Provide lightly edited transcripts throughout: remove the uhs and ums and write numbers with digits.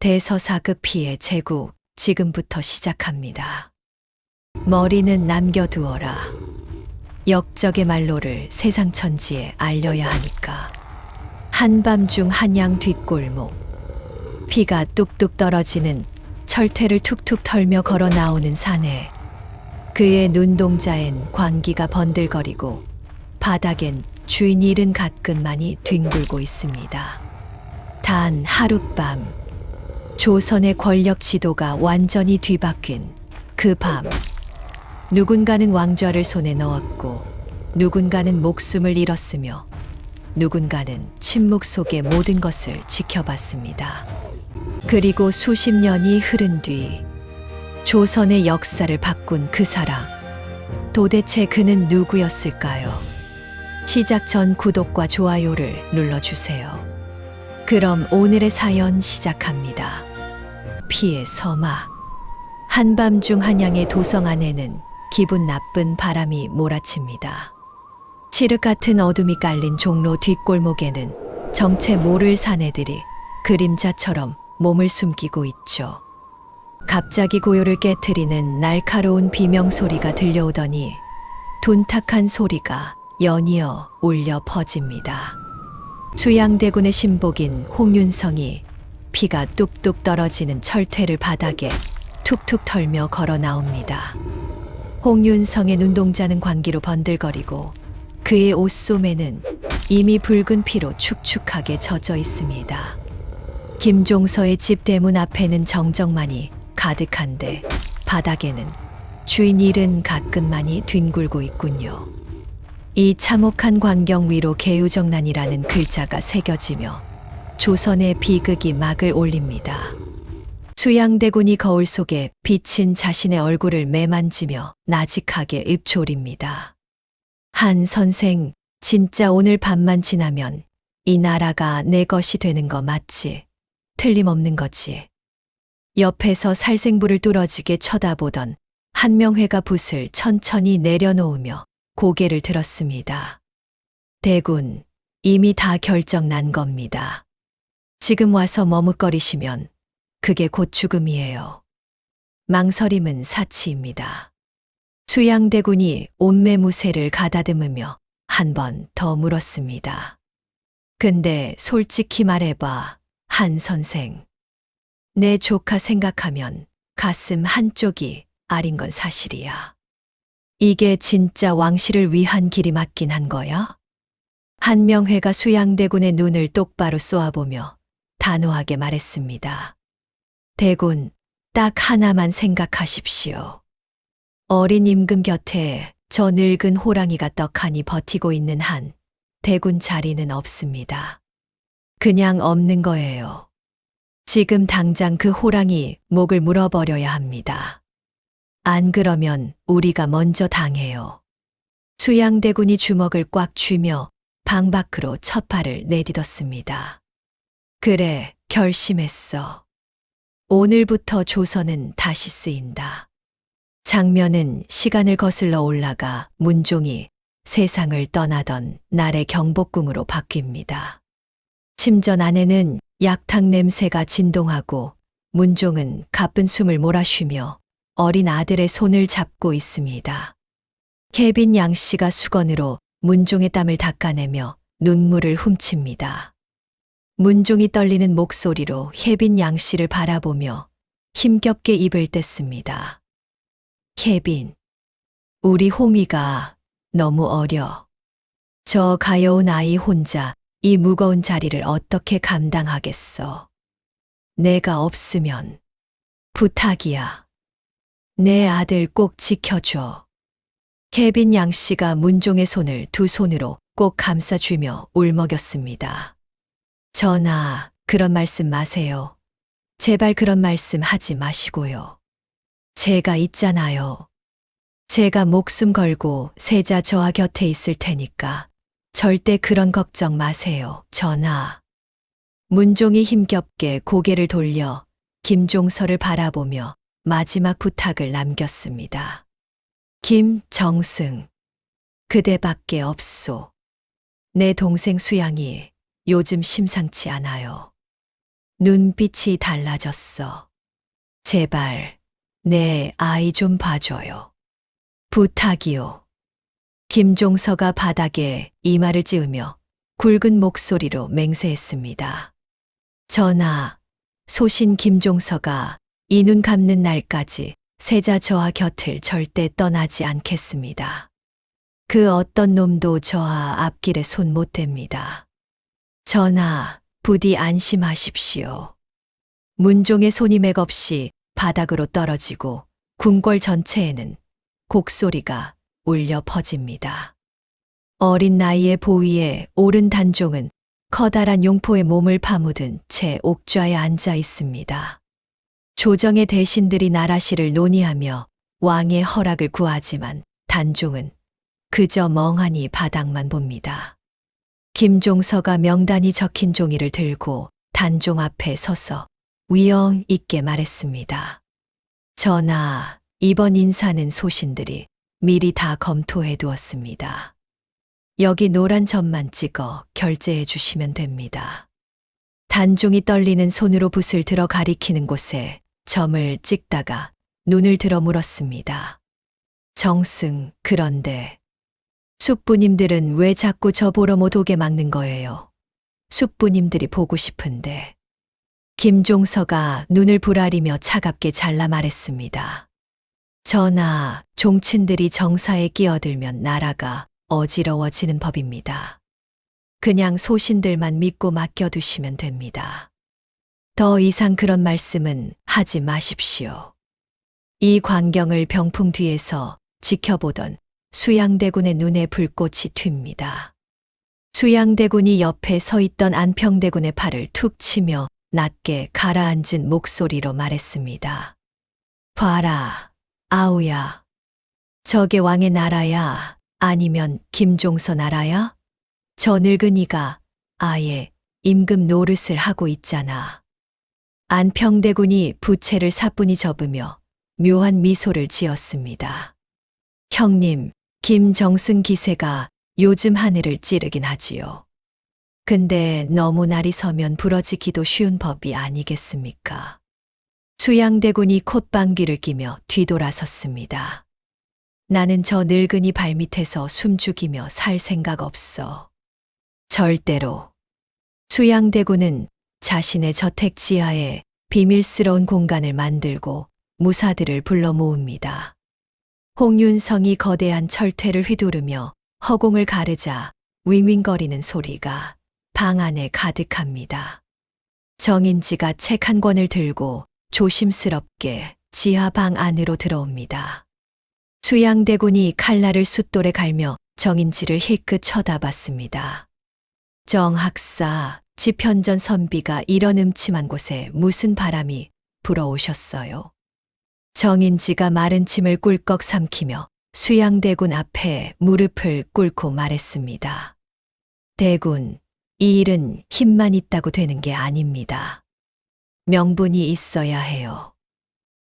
대서사급 피해 제국 지금부터 시작합니다. 머리는 남겨두어라. 역적의 말로를 세상천지에 알려야 하니까. 한밤중 한양 뒷골목. 피가 뚝뚝 떨어지는 철퇴를 툭툭 털며 걸어 나오는 산에 그의 눈동자엔 광기가 번들거리고 바닥엔 주인 잃은 가끈만이 뒹굴고 있습니다. 단 하룻밤 조선의 권력 지도가 완전히 뒤바뀐 그 밤, 누군가는 왕좌를 손에 넣었고 누군가는 목숨을 잃었으며 누군가는 침묵 속에 모든 것을 지켜봤습니다. 그리고 수십 년이 흐른 뒤 조선의 역사를 바꾼 그 사람, 도대체 그는 누구였을까요? 시작 전 구독과 좋아요를 눌러주세요. 그럼 오늘의 사연 시작합니다. 피의 서막. 한밤중 한양의 도성 안에는 기분 나쁜 바람이 몰아칩니다. 칠흑 같은 어둠이 깔린 종로 뒷골목에는 정체 모를 사내들이 그림자처럼 몸을 숨기고 있죠. 갑자기 고요를 깨트리는 날카로운 비명소리가 들려오더니 둔탁한 소리가 연이어 울려 퍼집니다. 수양대군의 신복인 홍윤성이 피가 뚝뚝 떨어지는 철퇴를 바닥에 툭툭 털며 걸어 나옵니다. 홍윤성의 눈동자는 광기로 번들거리고 그의 옷소매는 이미 붉은 피로 축축하게 젖어 있습니다. 김종서의 집 대문 앞에는 정적만이 가득한데 바닥에는 주인 잃은 가끈만이 뒹굴고 있군요. 이 참혹한 광경 위로 개유정난이라는 글자가 새겨지며 조선의 비극이 막을 올립니다. 수양대군이 거울 속에 비친 자신의 얼굴을 매만지며 나직하게 읊조립니다. 한 선생, 진짜 오늘 밤만 지나면 이 나라가 내 것이 되는 거 맞지? 틀림없는 거지. 옆에서 살생부를 뚫어지게 쳐다보던 한명회가 붓을 천천히 내려놓으며 고개를 들었습니다. 대군, 이미 다 결정 난 겁니다. 지금 와서 머뭇거리시면 그게 곧 죽음이에요. 망설임은 사치입니다. 수양대군이 온매무새를 가다듬으며 한 번 더 물었습니다. 근데 솔직히 말해봐, 한 선생. 내 조카 생각하면 가슴 한쪽이 아린 건 사실이야. 이게 진짜 왕실을 위한 길이 맞긴 한 거야? 한명회가 수양대군의 눈을 똑바로 쏘아보며 단호하게 말했습니다. 대군, 딱 하나만 생각하십시오. 어린 임금 곁에 저 늙은 호랑이가 떡하니 버티고 있는 한 대군 자리는 없습니다. 그냥 없는 거예요. 지금 당장 그 호랑이 목을 물어버려야 합니다. 안 그러면 우리가 먼저 당해요. 수양대군이 주먹을 꽉 쥐며 방 밖으로 첫 발을 내딛었습니다. 그래, 결심했어. 오늘부터 조선은 다시 쓰인다. 장면은 시간을 거슬러 올라가 문종이 세상을 떠나던 날의 경복궁으로 바뀝니다. 침전 안에는 약탕 냄새가 진동하고 문종은 가쁜 숨을 몰아쉬며 어린 아들의 손을 잡고 있습니다. 혜빈 양씨가 수건으로 문종의 땀을 닦아내며 눈물을 훔칩니다. 문종이 떨리는 목소리로 혜빈 양씨를 바라보며 힘겹게 입을 뗐습니다. 혜빈, 우리 홍이가 너무 어려. 저 가여운 아이 혼자 이 무거운 자리를 어떻게 감당하겠어. 내가 없으면 부탁이야. 내 아들 꼭 지켜줘. 혜빈 양씨가 문종의 손을 두 손으로 꼭 감싸주며 울먹였습니다. 전하, 그런 말씀 마세요. 제발 그런 말씀 하지 마시고요. 제가 있잖아요. 제가 목숨 걸고 세자 저하 곁에 있을 테니까 절대 그런 걱정 마세요, 전하. 문종이 힘겹게 고개를 돌려 김종서를 바라보며 마지막 부탁을 남겼습니다. 김정승, 그대밖에 없소. 내 동생 수양이 요즘 심상치 않아요. 눈빛이 달라졌어. 제발, 내 아이 좀 봐줘요. 부탁이요. 김종서가 바닥에 이마를 찌우며 굵은 목소리로 맹세했습니다. 전하, 소신 김종서가 이 눈 감는 날까지 세자 저하 곁을 절대 떠나지 않겠습니다. 그 어떤 놈도 저하 앞길에 손 못 댑니다. 전하, 부디 안심하십시오. 문종의 손이 맥없이 바닥으로 떨어지고 궁궐 전체에는 곡소리가 울려 퍼집니다. 어린 나이에 보위에 오른 단종은 커다란 용포에 몸을 파묻은 채 옥좌에 앉아 있습니다. 조정의 대신들이 나라시를 논의하며 왕의 허락을 구하지만 단종은 그저 멍하니 바닥만 봅니다. 김종서가 명단이 적힌 종이를 들고 단종 앞에 서서 위엄 있게 말했습니다. 전하, 이번 인사는 소신들이 미리 다 검토해 두었습니다. 여기 노란 점만 찍어 결제해 주시면 됩니다. 단종이 떨리는 손으로 붓을 들어 가리키는 곳에 점을 찍다가 눈을 들어 물었습니다. 정승, 그런데 숙부님들은 왜 자꾸 저 보러 못 오게 막는 거예요? 숙부님들이 보고 싶은데. 김종서가 눈을 부라리며 차갑게 잘라 말했습니다. 전하, 종친들이 정사에 끼어들면 나라가 어지러워지는 법입니다. 그냥 소신들만 믿고 맡겨두시면 됩니다. 더 이상 그런 말씀은 하지 마십시오. 이 광경을 병풍 뒤에서 지켜보던 수양대군의 눈에 불꽃이 튑니다. 수양대군이 옆에 서 있던 안평대군의 팔을 툭 치며 낮게 가라앉은 목소리로 말했습니다. 봐라, 아우야. 저게 왕의 나라야? 아니면 김종서 나라야? 저 늙은이가 아예 임금 노릇을 하고 있잖아. 안평대군이 부채를 사뿐히 접으며 묘한 미소를 지었습니다. 형님, 김정승 기세가 요즘 하늘을 찌르긴 하지요. 근데 너무 날이 서면 부러지기도 쉬운 법이 아니겠습니까? 수양대군이 콧방귀를 끼며 뒤돌아섰습니다. 나는 저 늙은이 발밑에서 숨죽이며 살 생각 없어. 절대로. 수양대군은 자신의 저택 지하에 비밀스러운 공간을 만들고 무사들을 불러 모읍니다. 홍윤성이 거대한 철퇴를 휘두르며 허공을 가르자 윙윙거리는 소리가 방 안에 가득합니다. 정인지가 책 한 권을 들고 조심스럽게 지하 방 안으로 들어옵니다. 수양대군이 칼날을 숫돌에 갈며 정인지를 힐끗 쳐다봤습니다. 정 학사, 집현전 선비가 이런 음침한 곳에 무슨 바람이 불어오셨어요? 정인지가 마른 침을 꿀꺽 삼키며 수양대군 앞에 무릎을 꿇고 말했습니다. 대군, 이 일은 힘만 있다고 되는 게 아닙니다. 명분이 있어야 해요.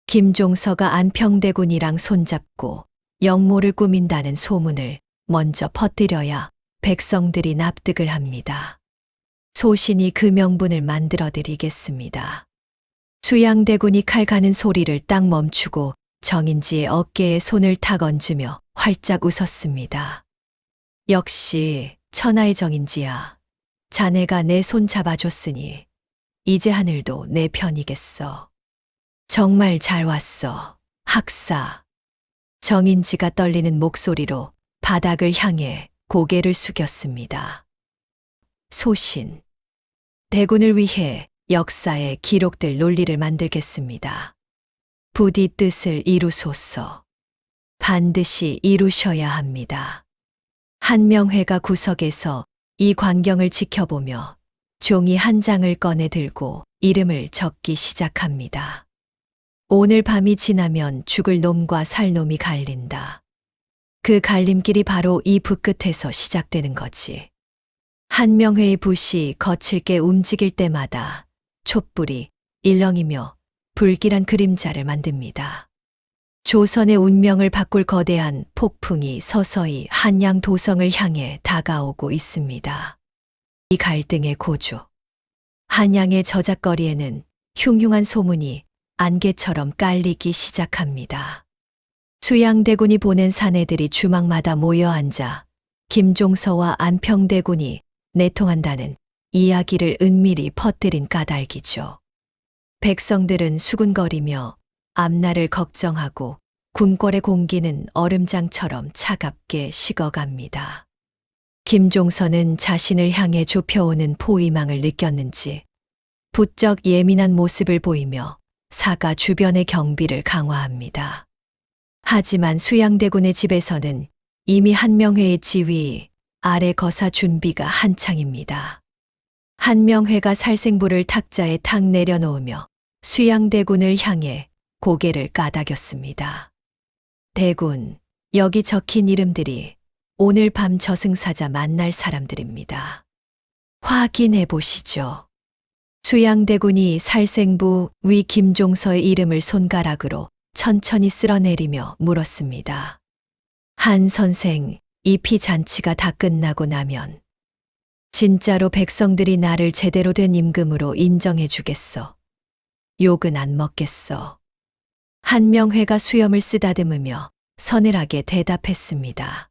김종서가 안평대군이랑 손잡고 영모를 꾸민다는 소문을 먼저 퍼뜨려야 백성들이 납득을 합니다. 소신이 그 명분을 만들어 드리겠습니다. 수양대군이 칼 가는 소리를 딱 멈추고 정인지의 어깨에 손을 탁 얹으며 활짝 웃었습니다. 역시 천하의 정인지야. 자네가 내 손 잡아줬으니 이제 하늘도 내 편이겠어. 정말 잘 왔어, 학사. 정인지가 떨리는 목소리로 바닥을 향해 고개를 숙였습니다. 소신. 대군을 위해 역사에 기록될 논리를 만들겠습니다. 부디 뜻을 이루소서. 반드시 이루셔야 합니다. 한명회가 구석에서 이 광경을 지켜보며 종이 한 장을 꺼내 들고 이름을 적기 시작합니다. 오늘 밤이 지나면 죽을 놈과 살 놈이 갈린다. 그 갈림길이 바로 이 붓 끝에서 시작되는 거지. 한명회의 붓이 거칠게 움직일 때마다 촛불이 일렁이며 불길한 그림자를 만듭니다. 조선의 운명을 바꿀 거대한 폭풍이 서서히 한양 도성을 향해 다가오고 있습니다. 이 갈등의 고조. 한양의 저작거리에는 흉흉한 소문이 안개처럼 깔리기 시작합니다. 수양대군이 보낸 사내들이 주막마다 모여 앉아 김종서와 안평대군이 내통한다는 이야기를 은밀히 퍼뜨린 까닭이죠. 백성들은 수군거리며 앞날을 걱정하고 궁궐의 공기는 얼음장처럼 차갑게 식어갑니다. 김종서는 자신을 향해 좁혀오는 포위망을 느꼈는지 부쩍 예민한 모습을 보이며 사가 주변의 경비를 강화합니다. 하지만 수양대군의 집에서는 이미 한명회의 지위 아래 거사 준비가 한창입니다. 한명회가 살생부를 탁자에 탁 내려놓으며 수양대군을 향해 고개를 까닥였습니다. 대군, 여기 적힌 이름들이 오늘 밤 저승사자 만날 사람들입니다. 확인해 보시죠. 수양대군이 살생부 위 김종서의 이름을 손가락으로 천천히 쓸어내리며 물었습니다. 한 선생, 이 피잔치가 다 끝나고 나면 진짜로 백성들이 나를 제대로 된 임금으로 인정해 주겠어. 욕은 안 먹겠어. 한명회가 수염을 쓰다듬으며 서늘하게 대답했습니다.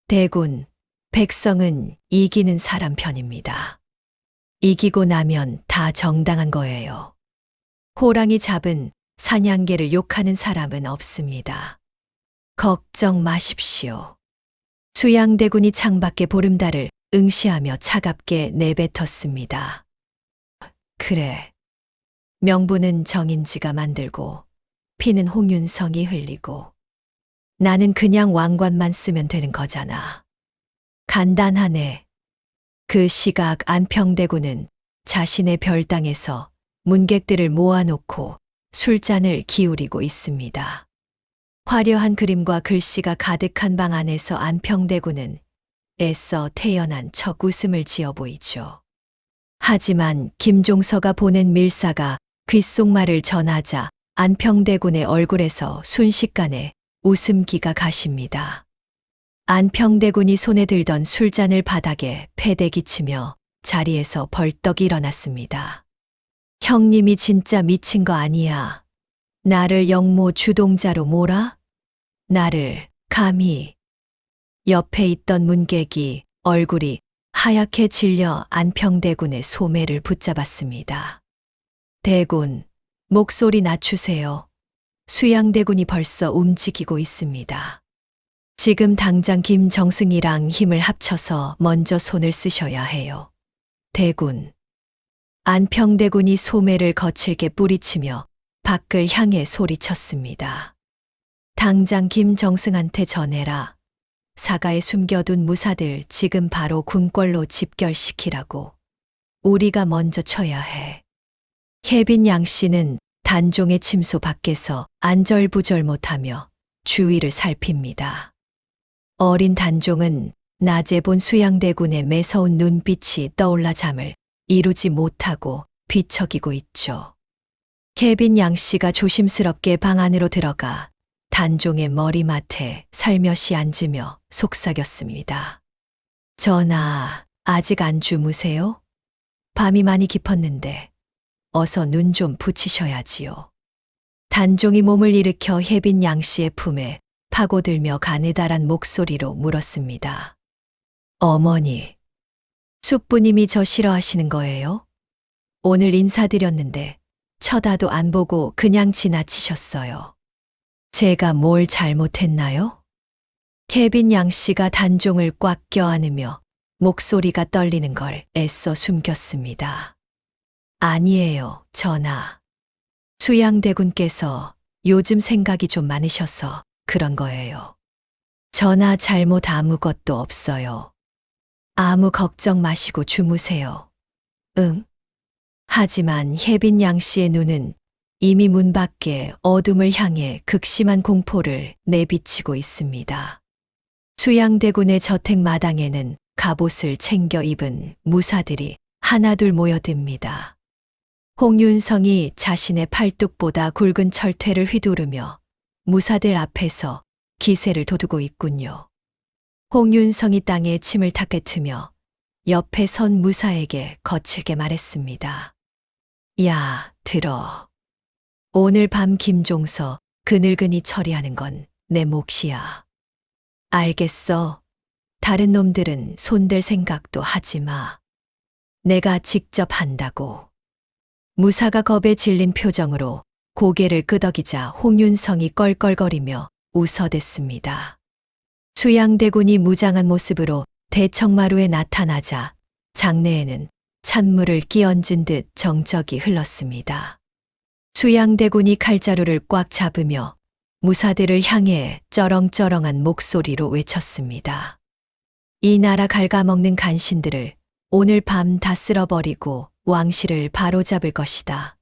대군, 백성은 이기는 사람 편입니다. 이기고 나면 다 정당한 거예요. 호랑이 잡은 사냥개를 욕하는 사람은 없습니다. 걱정 마십시오. 수양대군이 창밖에 보름달을 응시하며 차갑게 내뱉었습니다. 그래. 명분은 정인지가 만들고 피는 홍윤성이 흘리고 나는 그냥 왕관만 쓰면 되는 거잖아. 간단하네. 그 시각 안평대군은 자신의 별당에서 문객들을 모아놓고 술잔을 기울이고 있습니다. 화려한 그림과 글씨가 가득한 방 안에서 안평대군은 애써 태연한 척 웃음을 지어 보이죠. 하지만 김종서가 보낸 밀사가 귓속말을 전하자 안평대군의 얼굴에서 순식간에 웃음기가 가십니다. 안평대군이 손에 들던 술잔을 바닥에 패대기치며 자리에서 벌떡 일어났습니다. 형님이 진짜 미친 거 아니야. 나를 영모 주동자로 몰아? 나를 감히. 옆에 있던 문객이 얼굴이 하얗게 질려 안평대군의 소매를 붙잡았습니다. 대군, 목소리 낮추세요. 수양대군이 벌써 움직이고 있습니다. 지금 당장 김정승이랑 힘을 합쳐서 먼저 손을 쓰셔야 해요. 대군. 안평대군이 소매를 거칠게 뿌리치며 밖을 향해 소리쳤습니다. 당장 김정승한테 전해라. 사가에 숨겨둔 무사들 지금 바로 궁궐로 집결시키라고. 우리가 먼저 쳐야 해. 혜빈 양씨는 단종의 침소 밖에서 안절부절 못하며 주위를 살핍니다. 어린 단종은 낮에 본 수양대군의 매서운 눈빛이 떠올라 잠을 이루지 못하고 뒤척이고 있죠. 혜빈 양씨가 조심스럽게 방 안으로 들어가 단종의 머리맡에 살며시 앉으며 속삭였습니다. 전하, 아직 안 주무세요? 밤이 많이 깊었는데 어서 눈 좀 붙이셔야지요. 단종이 몸을 일으켜 혜빈 양씨의 품에 파고들며 가느다란 목소리로 물었습니다. 어머니, 숙부님이 저 싫어하시는 거예요? 오늘 인사드렸는데 쳐다도 안 보고 그냥 지나치셨어요. 제가 뭘 잘못했나요? 혜빈 양씨가 단종을 꽉 껴안으며 목소리가 떨리는 걸 애써 숨겼습니다. 아니에요, 전하. 수양대군께서 요즘 생각이 좀 많으셔서 그런 거예요. 전하 잘못 아무것도 없어요. 아무 걱정 마시고 주무세요. 응. 하지만 혜빈 양씨의 눈은 이미 문 밖에 어둠을 향해 극심한 공포를 내비치고 있습니다. 수양대군의 저택 마당에는 갑옷을 챙겨 입은 무사들이 하나둘 모여듭니다. 홍윤성이 자신의 팔뚝보다 굵은 철퇴를 휘두르며 무사들 앞에서 기세를 돋우고 있군요. 홍윤성이 땅에 침을 닦으며 옆에 선 무사에게 거칠게 말했습니다. 야, 들어. 오늘 밤 김종서 그 늙은이 처리하는 건 내 몫이야. 알겠어. 다른 놈들은 손댈 생각도 하지 마. 내가 직접 한다고. 무사가 겁에 질린 표정으로 고개를 끄덕이자 홍윤성이 껄껄거리며 웃어댔습니다. 수양대군이 무장한 모습으로 대청마루에 나타나자 장내에는 찬물을 끼얹은 듯 정적이 흘렀습니다. 수양대군이 칼자루를 꽉 잡으며 무사들을 향해 쩌렁쩌렁한 목소리로 외쳤습니다. 이 나라 갉아먹는 간신들을 오늘 밤 다 쓸어버리고 왕실을 바로잡을 것이다.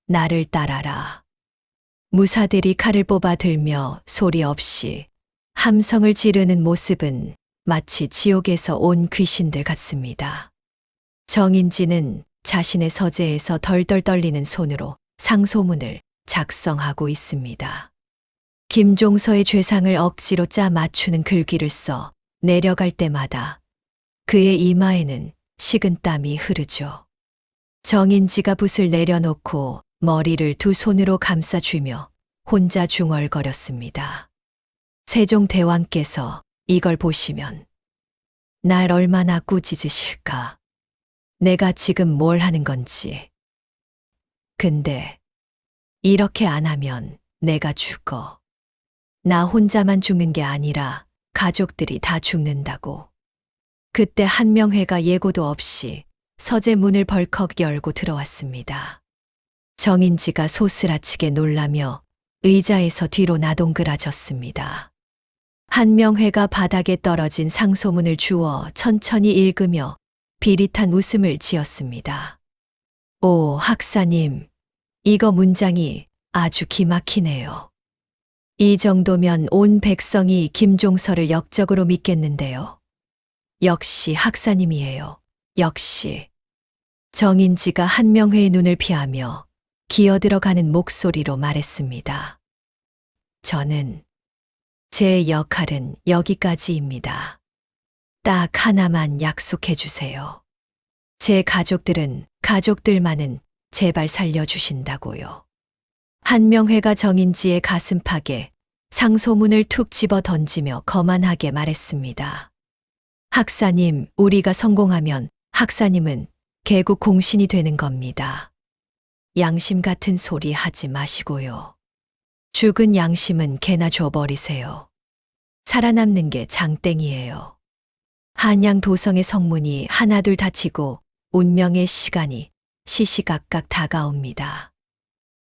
나를 따라라. 무사들이 칼을 뽑아 들며 소리 없이 함성을 지르는 모습은 마치 지옥에서 온 귀신들 같습니다. 정인지는 자신의 서재에서 덜덜 떨리는 손으로 상소문을 작성하고 있습니다. 김종서의 죄상을 억지로 짜 맞추는 글귀를 써 내려갈 때마다 그의 이마에는 식은땀이 흐르죠. 정인지가 붓을 내려놓고 머리를 두 손으로 감싸쥐며 혼자 중얼거렸습니다. 세종대왕께서 이걸 보시면 날 얼마나 꾸짖으실까. 내가 지금 뭘 하는 건지. 근데 이렇게 안 하면 내가 죽어. 나 혼자만 죽는 게 아니라 가족들이 다 죽는다고. 그때 한명회가 예고도 없이 서재 문을 벌컥 열고 들어왔습니다. 정인지가 소스라치게 놀라며 의자에서 뒤로 나동그라졌습니다. 한명회가 바닥에 떨어진 상소문을 주워 천천히 읽으며 비릿한 웃음을 지었습니다. 오, 학사님, 이거 문장이 아주 기막히네요. 이 정도면 온 백성이 김종서를 역적으로 믿겠는데요. 역시 학사님이에요. 역시. 정인지가 한명회의 눈을 피하며 기어들어가는 목소리로 말했습니다. 저는 제 역할은 여기까지입니다. 딱 하나만 약속해 주세요. 제 가족들만은 제발 살려주신다고요. 한명회가 정인지의 가슴팍에 상소문을 툭 집어 던지며 거만하게 말했습니다. 학사님, 우리가 성공하면 학사님은 개국 공신이 되는 겁니다. 양심 같은 소리 하지 마시고요. 죽은 양심은 개나 줘버리세요. 살아남는 게 장땡이에요. 한양 도성의 성문이 하나둘 닫히고 운명의 시간이 시시각각 다가옵니다.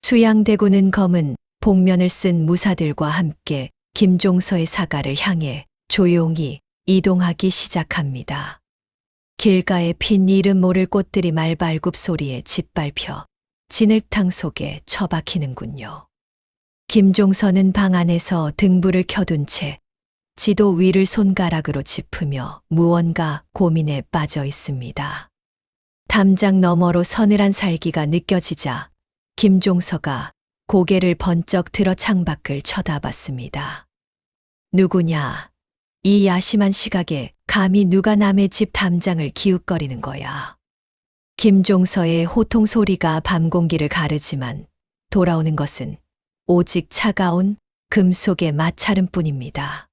수양대군은 검은 복면을 쓴 무사들과 함께 김종서의 사가를 향해 조용히 이동하기 시작합니다. 길가에 핀 이름 모를 꽃들이 말발굽 소리에 짓밟혀 진흙탕 속에 처박히는군요. 김종서는 방 안에서 등불을 켜둔 채 지도 위를 손가락으로 짚으며 무언가 고민에 빠져 있습니다. 담장 너머로 서늘한 살기가 느껴지자 김종서가 고개를 번쩍 들어 창밖을 쳐다봤습니다. 누구냐? 이 야심한 시각에 감히 누가 남의 집 담장을 기웃거리는 거야. 김종서의 호통 소리가 밤 공기를 가르지만 돌아오는 것은 오직 차가운 금속의 마찰음뿐입니다.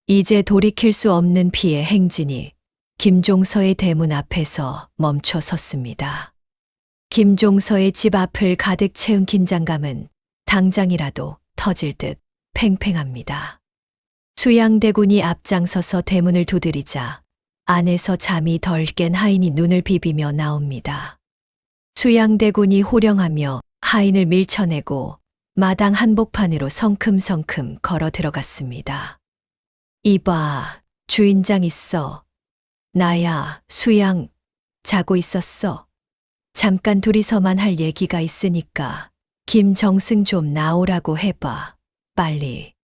이제 돌이킬 수 없는 피의 행진이 김종서의 대문 앞에서 멈춰 섰습니다. 김종서의 집 앞을 가득 채운 긴장감은 당장이라도 터질 듯 팽팽합니다. 수양대군이 앞장서서 대문을 두드리자 안에서 잠이 덜 깬 하인이 눈을 비비며 나옵니다. 수양대군이 호령하며 하인을 밀쳐내고 마당 한복판으로 성큼성큼 걸어 들어갔습니다. 이봐, 주인장 있어. 나야, 수양, 자고 있었어. 잠깐 둘이서만 할 얘기가 있으니까 김정승 좀 나오라고 해봐. 빨리.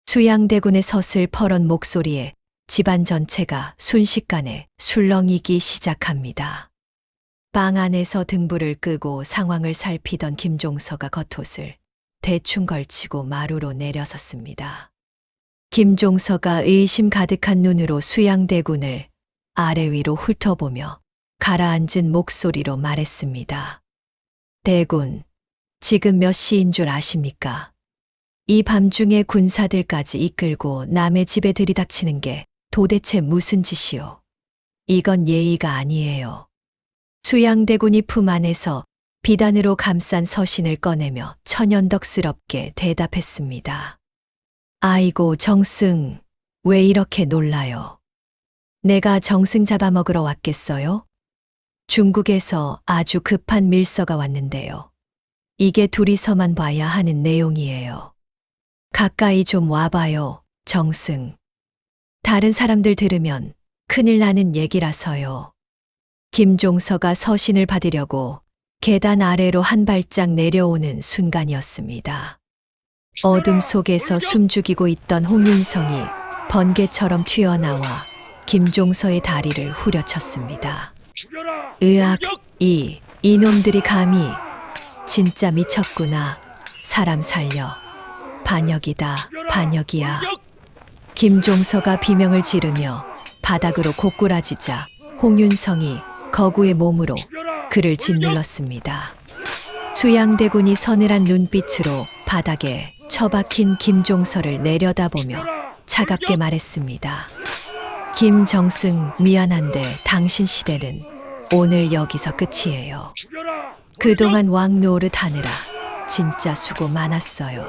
수양대군의 서슬 퍼런 목소리에 집안 전체가 순식간에 술렁이기 시작합니다. 방 안에서 등불을 끄고 상황을 살피던 김종서가 겉옷을 대충 걸치고 마루로 내려섰습니다. 김종서가 의심 가득한 눈으로 수양대군을 아래 위로 훑어보며 가라앉은 목소리로 말했습니다. 대군, 지금 몇 시인 줄 아십니까? 이 밤중에 군사들까지 이끌고 남의 집에 들이닥치는 게 도대체 무슨 짓이오? 이건 예의가 아니에요. 수양대군이 품 안에서 비단으로 감싼 서신을 꺼내며 천연덕스럽게 대답했습니다. 아이고 정승, 왜 이렇게 놀라요? 내가 정승 잡아먹으러 왔겠어요? 중국에서 아주 급한 밀서가 왔는데요. 이게 둘이서만 봐야 하는 내용이에요. 가까이 좀 와봐요, 정승. 다른 사람들 들으면 큰일 나는 얘기라서요. 김종서가 서신을 받으려고 계단 아래로 한 발짝 내려오는 순간이었습니다. 어둠 속에서 숨죽이고 있던 홍윤성이 번개처럼 튀어나와 김종서의 다리를 후려쳤습니다. 으악, 이놈들이 감히 진짜 미쳤구나. 사람 살려. 반역이다, 반역이야. 김종서가 비명을 지르며 바닥으로 고꾸라지자 홍윤성이 거구의 몸으로 그를 짓눌렀습니다. 수양대군이 서늘한 눈빛으로 바닥에 처박힌 김종서를 내려다보며 차갑게 말했습니다. 김정승, 미안한데 당신 시대는 오늘 여기서 끝이에요. 그동안 왕 노릇하느라 진짜 수고 많았어요.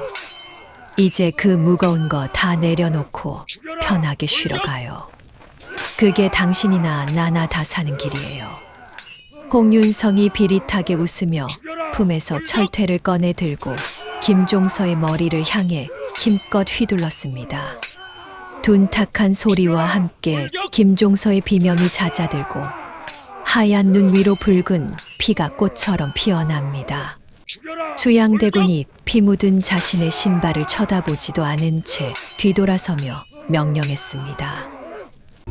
이제 그 무거운 거 다 내려놓고 편하게 쉬러 가요. 그게 당신이나 나나 다 사는 길이에요. 홍윤성이 비릿하게 웃으며 품에서 철퇴를 꺼내 들고 김종서의 머리를 향해 힘껏 휘둘렀습니다. 둔탁한 소리와 함께 김종서의 비명이 잦아들고 하얀 눈 위로 붉은 피가 꽃처럼 피어납니다. 수양대군이 피 묻은 자신의 신발을 쳐다보지도 않은 채 뒤돌아서며 명령했습니다.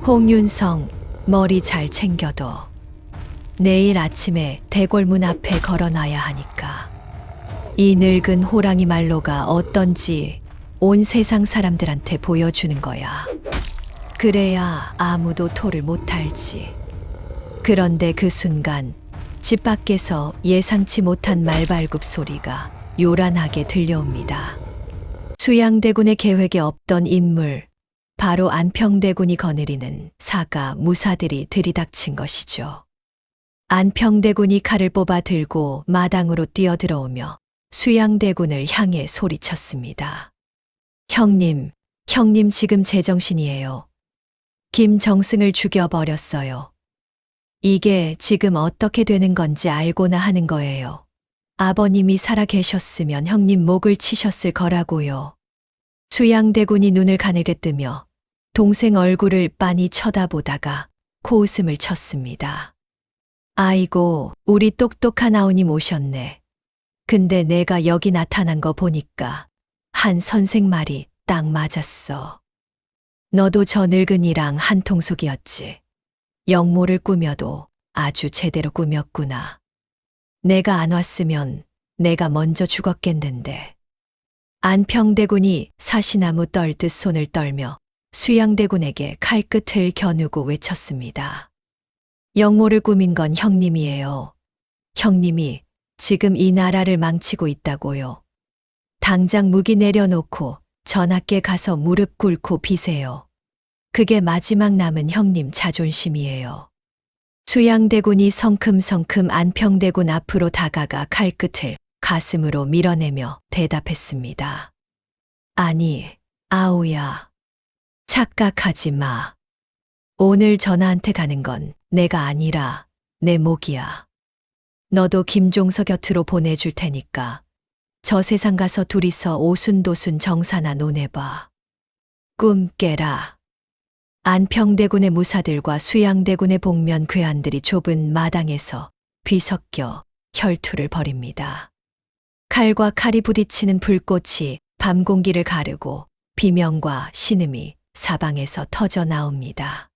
홍윤성, 머리 잘 챙겨둬. 내일 아침에 대궐문 앞에 걸어놔야 하니까. 이 늙은 호랑이 말로가 어떤지 온 세상 사람들한테 보여주는 거야. 그래야 아무도 토를 못 할지. 그런데 그 순간 집 밖에서 예상치 못한 말발굽 소리가 요란하게 들려옵니다. 수양대군의 계획에 없던 인물, 바로 안평대군이 거느리는 사가 무사들이 들이닥친 것이죠. 안평대군이 칼을 뽑아 들고 마당으로 뛰어들어오며 수양대군을 향해 소리쳤습니다. 형님 지금 제정신이에요. 김정승을 죽여버렸어요. 이게 지금 어떻게 되는 건지 알고나 하는 거예요. 아버님이 살아계셨으면 형님 목을 치셨을 거라고요. 수양대군이 눈을 가늘게 뜨며 동생 얼굴을 빤히 쳐다보다가 코웃음을 쳤습니다. 아이고, 우리 똑똑한 아우님 오셨네. 근데 내가 여기 나타난 거 보니까 한 선생 말이 딱 맞았어. 너도 저 늙은이랑 한 통속이었지. 영모를 꾸며도 아주 제대로 꾸몄구나. 내가 안 왔으면 내가 먼저 죽었겠는데. 안평대군이 사시나무 떨듯 손을 떨며 수양대군에게 칼끝을 겨누고 외쳤습니다. 영모를 꾸민 건 형님이에요. 형님이 지금 이 나라를 망치고 있다고요. 당장 무기 내려놓고 전하께 가서 무릎 꿇고 비세요. 그게 마지막 남은 형님 자존심이에요. 수양대군이 성큼성큼 안평대군 앞으로 다가가 칼끝을 가슴으로 밀어내며 대답했습니다. 아니, 아우야. 착각하지 마. 오늘 전하한테 가는 건 내가 아니라 내 목이야. 너도 김종서 곁으로 보내줄 테니까 저 세상 가서 둘이서 오순도순 정사나 논해봐. 꿈 깨라. 안평대군의 무사들과 수양대군의 복면 괴한들이 좁은 마당에서 뒤섞여 혈투를 벌입니다. 칼과 칼이 부딪히는 불꽃이 밤 공기를 가르고 비명과 신음이 사방에서 터져 나옵니다.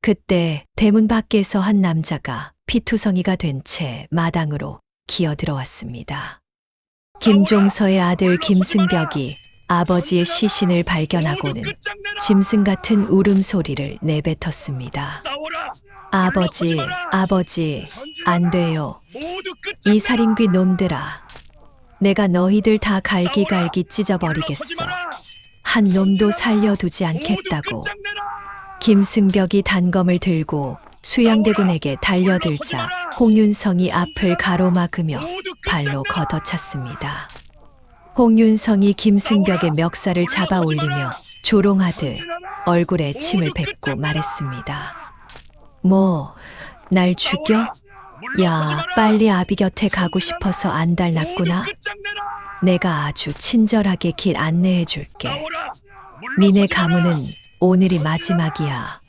그때 대문 밖에서 한 남자가 피투성이가 된 채 마당으로 기어 들어왔습니다. 김종서의 아들 김승벽이 아버지의 시신을 발견하고는 짐승 같은 울음소리를 내뱉었습니다. 아버지, 아버지, 안 돼요. 이 살인귀 놈들아. 내가 너희들 다 갈기갈기 찢어버리겠어. 한 놈도 살려두지 않겠다고. 김승벽이 단검을 들고 수양대군에게 달려들자 홍윤성이 앞을 가로막으며 발로 걷어찼습니다. 홍윤성이 김승벽의 멱살을 잡아 올리며 조롱하듯 얼굴에 침을 뱉고 말했습니다. 뭐, 날 죽여? 야, 빨리 아비 곁에 가고 싶어서 안달났구나. 내가 아주 친절하게 길 안내해 줄게. 니네 가문은 오늘이 마지막이야.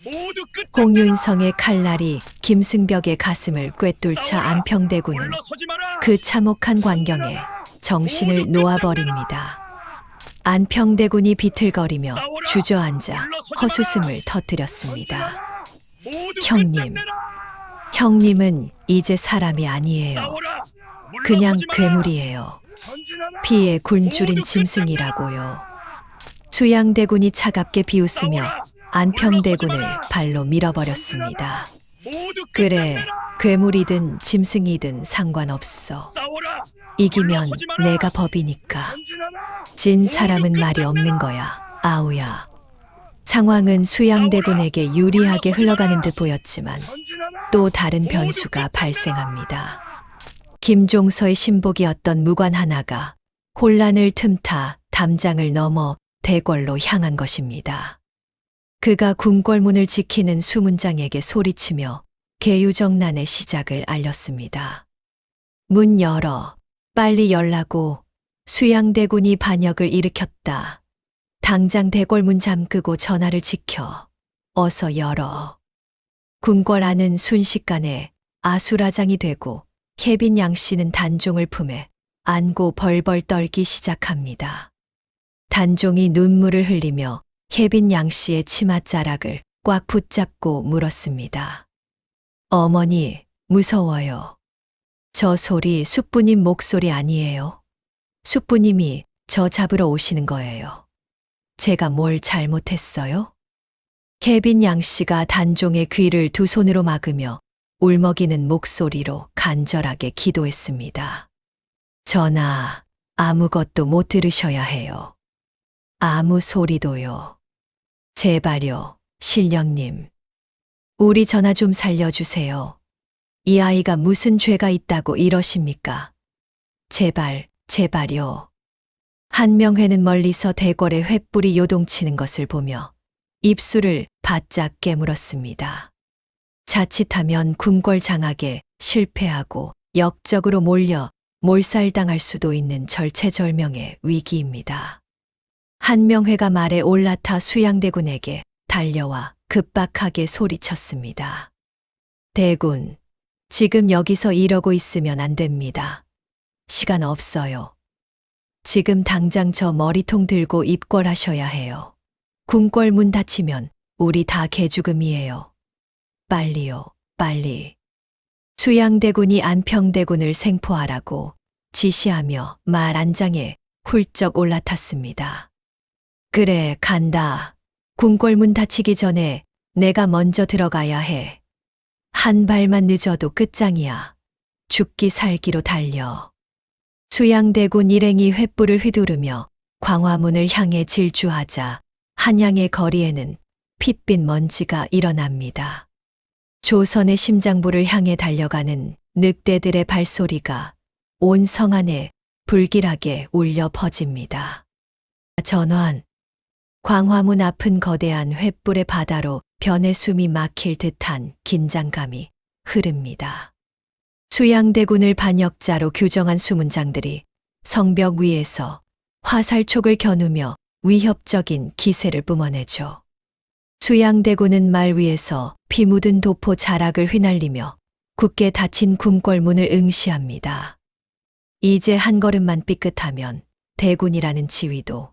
홍윤성의 칼날이 김승벽의 가슴을 꿰뚫자 안평대군은 그 참혹한 광경에 정신을 놓아버립니다. 안평대군이 비틀거리며 주저앉아 헛웃음을 터뜨렸습니다. 형님, 형님은 이제 사람이 아니에요. 그냥 괴물이에요. 피에 굶주린 짐승이라고요. 수양대군이 차갑게 비웃으며 안평대군을 발로 밀어버렸습니다. 그래, 괴물이든 짐승이든 상관없어. 이기면 내가 법이니까. 진 사람은 말이 없는 거야, 아우야. 상황은 수양대군에게 유리하게 흘러가는 듯 보였지만 또 다른 변수가 발생합니다. 김종서의 신복이었던 무관 하나가 혼란을 틈타 담장을 넘어 대궐로 향한 것입니다. 그가 궁궐문을 지키는 수문장에게 소리치며 계유정난의 시작을 알렸습니다. 문 열어. 빨리 열라고. 수양대군이 반역을 일으켰다. 당장 대궐문 잠그고 전하를 지켜. 어서 열어. 궁궐 안은 순식간에 아수라장이 되고 혜빈 양씨는 단종을 품에 안고 벌벌 떨기 시작합니다. 단종이 눈물을 흘리며 혜빈 양씨의 치맛자락을 꽉 붙잡고 물었습니다. 어머니, 무서워요. 저 소리 숙부님 목소리 아니에요? 숙부님이 저 잡으러 오시는 거예요. 제가 뭘 잘못했어요? 혜빈 양씨가 단종의 귀를 두 손으로 막으며 울먹이는 목소리로 간절하게 기도했습니다. 전하, 아무것도 못 들으셔야 해요. 아무 소리도요. 제발요, 신령님. 우리 전하 좀 살려주세요. 이 아이가 무슨 죄가 있다고 이러십니까? 제발, 제발요. 한명회는 멀리서 대궐의 횃불이 요동치는 것을 보며 입술을 바짝 깨물었습니다. 자칫하면 궁궐 장악에 실패하고 역적으로 몰려 몰살당할 수도 있는 절체절명의 위기입니다. 한명회가 말에 올라타 수양대군에게 달려와 급박하게 소리쳤습니다. 대군, 지금 여기서 이러고 있으면 안 됩니다. 시간 없어요. 지금 당장 저 머리통 들고 입궐하셔야 해요. 궁궐 문 닫히면 우리 다 개죽음이에요. 빨리요, 빨리. 수양대군이 안평대군을 생포하라고 지시하며 말 안장에 훌쩍 올라탔습니다. 그래, 간다. 궁궐 문 닫히기 전에 내가 먼저 들어가야 해. 한 발만 늦어도 끝장이야. 죽기 살기로 달려. 수양대군 일행이 횃불을 휘두르며 광화문을 향해 질주하자 한양의 거리에는 핏빛 먼지가 일어납니다. 조선의 심장부를 향해 달려가는 늑대들의 발소리가 온 성 안에 불길하게 울려 퍼집니다. 전환. 광화문 앞은 거대한 횃불의 바다로 변의 숨이 막힐 듯한 긴장감이 흐릅니다. 수양대군을 반역자로 규정한 수문장들이 성벽 위에서 화살촉을 겨누며 위협적인 기세를 뿜어내죠. 수양대군은 말 위에서 피 묻은 도포 자락을 휘날리며 굳게 닫힌 궁궐문을 응시합니다. 이제 한 걸음만 삐끗하면 대군이라는 지위도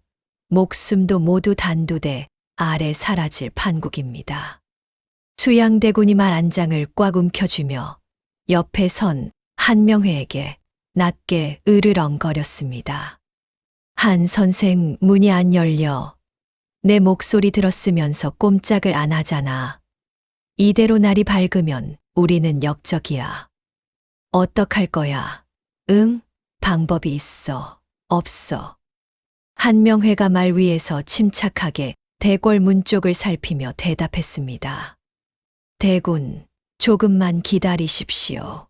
목숨도 모두 단두대 아래 사라질 판국입니다. 수양대군이 말 안장을 꽉 움켜쥐며 옆에 선 한명회에게 낮게 으르렁거렸습니다. 한 선생 문이 안 열려. 내 목소리 들었으면서 꼼짝을 안 하잖아. 이대로 날이 밝으면 우리는 역적이야. 어떡할 거야? 응? 방법이 있어. 없어. 한명회가 말 위에서 침착하게 대궐 문 쪽을 살피며 대답했습니다. 대군, 조금만 기다리십시오.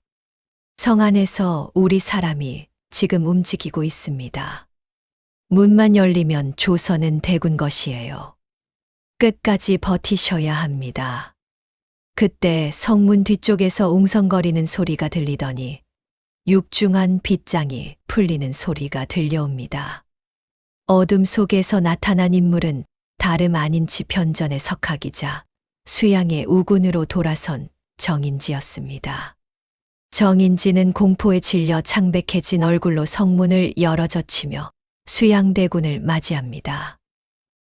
성 안에서 우리 사람이 지금 움직이고 있습니다. 문만 열리면 조선은 대군 것이에요. 끝까지 버티셔야 합니다. 그때 성문 뒤쪽에서 웅성거리는 소리가 들리더니 육중한 빗장이 풀리는 소리가 들려옵니다. 어둠 속에서 나타난 인물은 다름 아닌 지편전의 석학이자 수양의 우군으로 돌아선 정인지였습니다. 정인지는 공포에 질려 창백해진 얼굴로 성문을 열어젖히며 수양대군을 맞이합니다.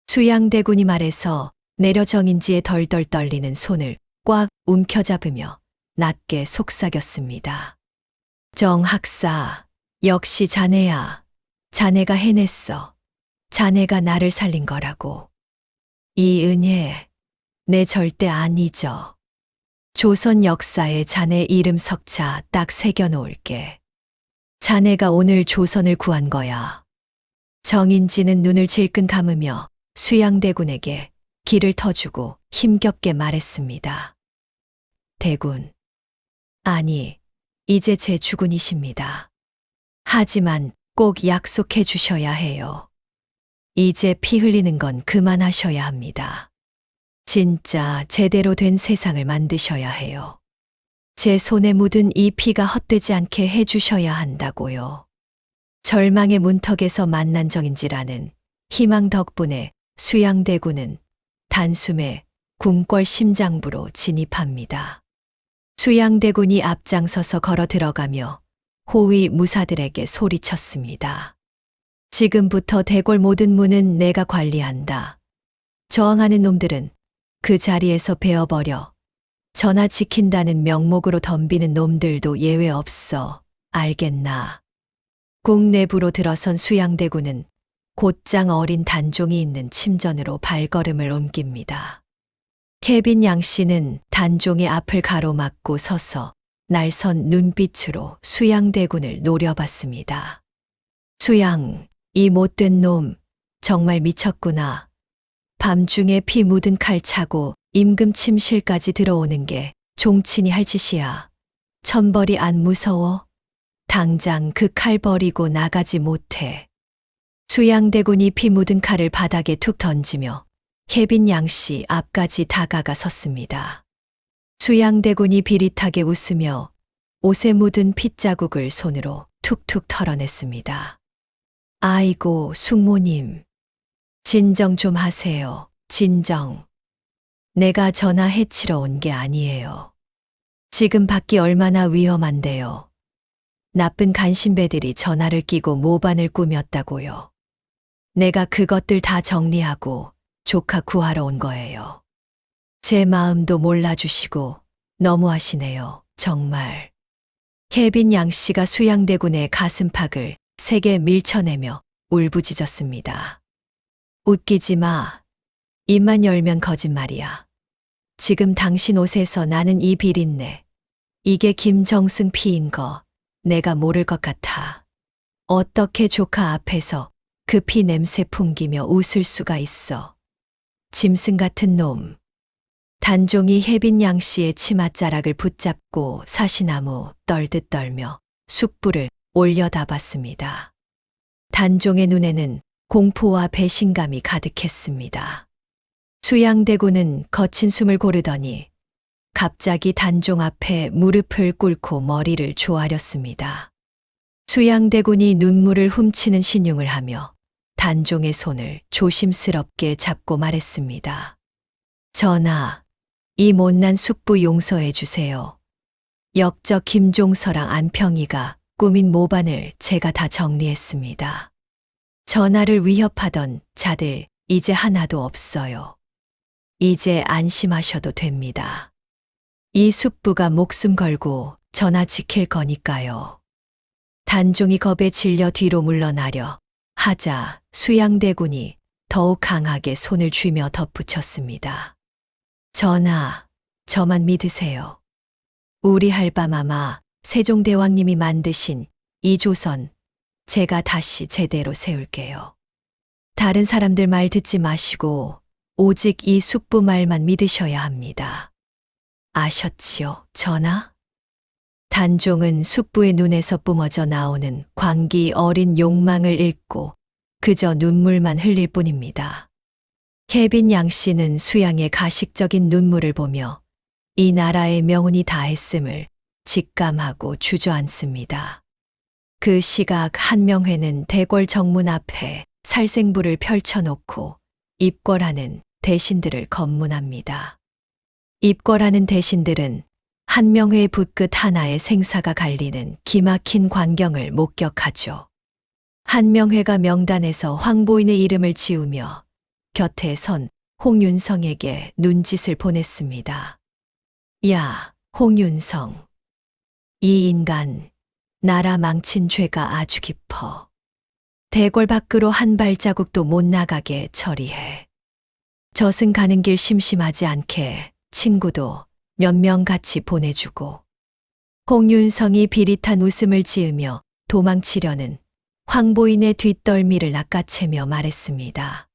수양대군이 말해서 내려 정인지의 덜덜 떨리는 손을 꽉 움켜잡으며 낮게 속삭였습니다. 정학사, 역시 자네야. 자네가 해냈어. 자네가 나를 살린 거라고. 이 은혜, 내 절대 안 잊어. 조선 역사에 자네 이름 석자 딱 새겨놓을게. 자네가 오늘 조선을 구한 거야. 정인지는 눈을 질끈 감으며 수양대군에게 길을 터주고 힘겹게 말했습니다. 대군. 아니, 이제 제 주군이십니다. 하지만 꼭 약속해 주셔야 해요. 이제 피 흘리는 건 그만하셔야 합니다. 진짜 제대로 된 세상을 만드셔야 해요. 제 손에 묻은 이 피가 헛되지 않게 해주셔야 한다고요. 절망의 문턱에서 만난 정인지라는 희망 덕분에 수양대군은 단숨에 궁궐 심장부로 진입합니다. 수양대군이 앞장서서 걸어 들어가며 호위 무사들에게 소리쳤습니다. 지금부터 대궐 모든 문은 내가 관리한다. 저항하는 놈들은 그 자리에서 베어버려. 전하 지킨다는 명목으로 덤비는 놈들도 예외 없어. 알겠나? 국 내부로 들어선 수양대군은 곧장 어린 단종이 있는 침전으로 발걸음을 옮깁니다. 케빈 양 씨는 단종의 앞을 가로막고 서서 날선 눈빛으로 수양대군을 노려봤습니다. 수양, 이 못된 놈, 정말 미쳤구나. 밤중에 피 묻은 칼 차고 임금 침실까지 들어오는 게 종친이 할 짓이야. 천벌이 안 무서워? 당장 그 칼 버리고 나가지 못해. 수양대군이 피 묻은 칼을 바닥에 툭 던지며 혜빈 양씨 앞까지 다가가 섰습니다. 수양대군이 비릿하게 웃으며 옷에 묻은 핏자국을 손으로 툭툭 털어냈습니다. 아이고, 숙모님. 진정 좀 하세요. 진정. 내가 전하 해치러 온 게 아니에요. 지금 밖이 얼마나 위험한데요. 나쁜 간신배들이 전하를 끼고 모반을 꾸몄다고요. 내가 그것들 다 정리하고 조카 구하러 온 거예요. 제 마음도 몰라주시고 너무하시네요. 정말. 케빈 양씨가 수양대군의 가슴팍을 세게 밀쳐내며 울부짖었습니다. 웃기지 마. 입만 열면 거짓말이야. 지금 당신 옷에서 나는 이 비린내. 이게 김정승 피인 거 내가 모를 것 같아. 어떻게 조카 앞에서 그 피 냄새 풍기며 웃을 수가 있어. 짐승 같은 놈. 단종이 혜빈 양씨의 치맛자락을 붙잡고 사시나무 떨듯 떨며 숯불을 올려다 봤습니다. 단종의 눈에는 공포와 배신감이 가득했습니다. 수양대군은 거친 숨을 고르더니 갑자기 단종 앞에 무릎을 꿇고 머리를 조아렸습니다. 수양대군이 눈물을 훔치는 신용을 하며 단종의 손을 조심스럽게 잡고 말했습니다. 전하, 이 못난 숙부 용서해 주세요. 역적 김종서랑 안평이가 꾸민 모반을 제가 다 정리했습니다. 전하를 위협하던 자들 이제 하나도 없어요. 이제 안심하셔도 됩니다. 이 숙부가 목숨 걸고 전하 지킬 거니까요. 단종이 겁에 질려 뒤로 물러나려 하자 수양대군이 더욱 강하게 손을 쥐며 덧붙였습니다. 전하, 저만 믿으세요. 우리 할바마마 세종대왕님이 만드신 이 조선 제가 다시 제대로 세울게요. 다른 사람들 말 듣지 마시고 오직 이 숙부 말만 믿으셔야 합니다. 아셨지요, 전하? 단종은 숙부의 눈에서 뿜어져 나오는 광기 어린 욕망을 읽고 그저 눈물만 흘릴 뿐입니다. 혜빈 양 씨는 수양의 가식적인 눈물을 보며 이 나라의 명운이 다했음을 직감하고 주저앉습니다. 그 시각 한명회는 대궐 정문 앞에 살생부를 펼쳐놓고 입궐하는 대신들을 검문합니다. 입궐하는 대신들은 한명회의 붓끝 하나에 생사가 갈리는 기막힌 광경을 목격하죠. 한명회가 명단에서 황보인의 이름을 지우며 곁에 선 홍윤성에게 눈짓을 보냈습니다. 야, 홍윤성. 이 인간, 나라 망친 죄가 아주 깊어. 대궐 밖으로 한 발자국도 못 나가게 처리해. 저승 가는 길 심심하지 않게 친구도 몇 명 같이 보내주고. 홍윤성이 비릿한 웃음을 지으며 도망치려는 황보인의 뒷덜미를 낚아채며 말했습니다.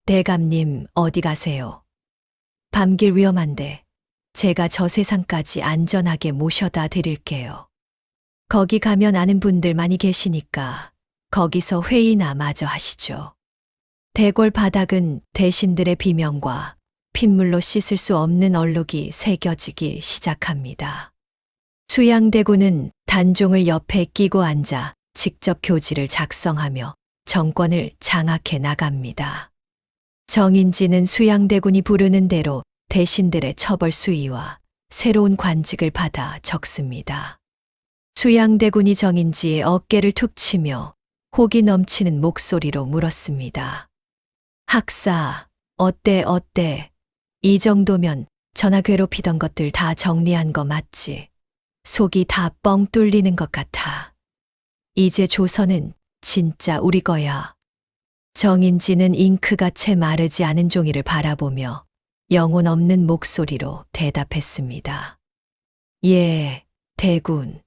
대감님, 어디 가세요? 밤길 위험한데 제가 저 세상까지 안전하게 모셔다 드릴게요. 거기 가면 아는 분들 많이 계시니까 거기서 회의나 마저 하시죠. 대궐 바닥은 대신들의 비명과 핏물로 씻을 수 없는 얼룩이 새겨지기 시작합니다. 수양대군은 단종을 옆에 끼고 앉아 직접 교지를 작성하며 정권을 장악해 나갑니다. 정인지는 수양대군이 부르는 대로 대신들의 처벌 수위와 새로운 관직을 받아 적습니다. 수양대군이 정인지의 어깨를 툭 치며 혹이 넘치는 목소리로 물었습니다. 학사, 어때? 이 정도면 전하 괴롭히던 것들 다 정리한 거 맞지? 속이 다 뻥 뚫리는 것 같아. 이제 조선은 진짜 우리 거야. 정인지는 잉크가 채 마르지 않은 종이를 바라보며 영혼 없는 목소리로 대답했습니다. 예, 대군.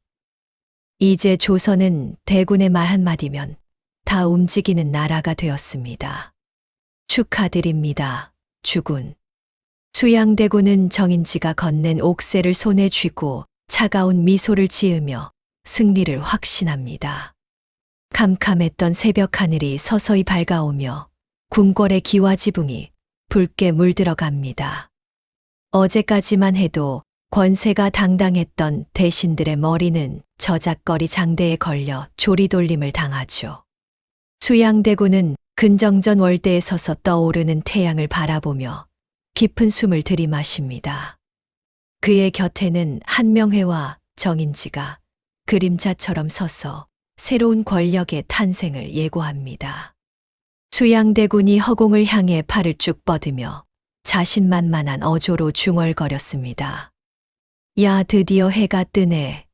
이제 조선은 대군의 말 한마디면 다 움직이는 나라가 되었습니다. 축하드립니다, 주군. 수양대군은 정인지가 건넨 옥새를 손에 쥐고 차가운 미소를 지으며 승리를 확신합니다. 캄캄했던 새벽 하늘이 서서히 밝아오며 궁궐의 기와지붕이 붉게 물들어갑니다. 어제까지만 해도 권세가 당당했던 대신들의 머리는 저작거리 장대에 걸려 조리돌림을 당하죠. 수양대군은 근정전 월대에 서서 떠오르는 태양을 바라보며 깊은 숨을 들이마십니다. 그의 곁에는 한명회와 정인지가 그림자처럼 서서 새로운 권력의 탄생을 예고합니다. 수양대군이 허공을 향해 팔을 쭉 뻗으며 자신만만한 어조로 중얼거렸습니다. 야, 드디어 해가 뜨네.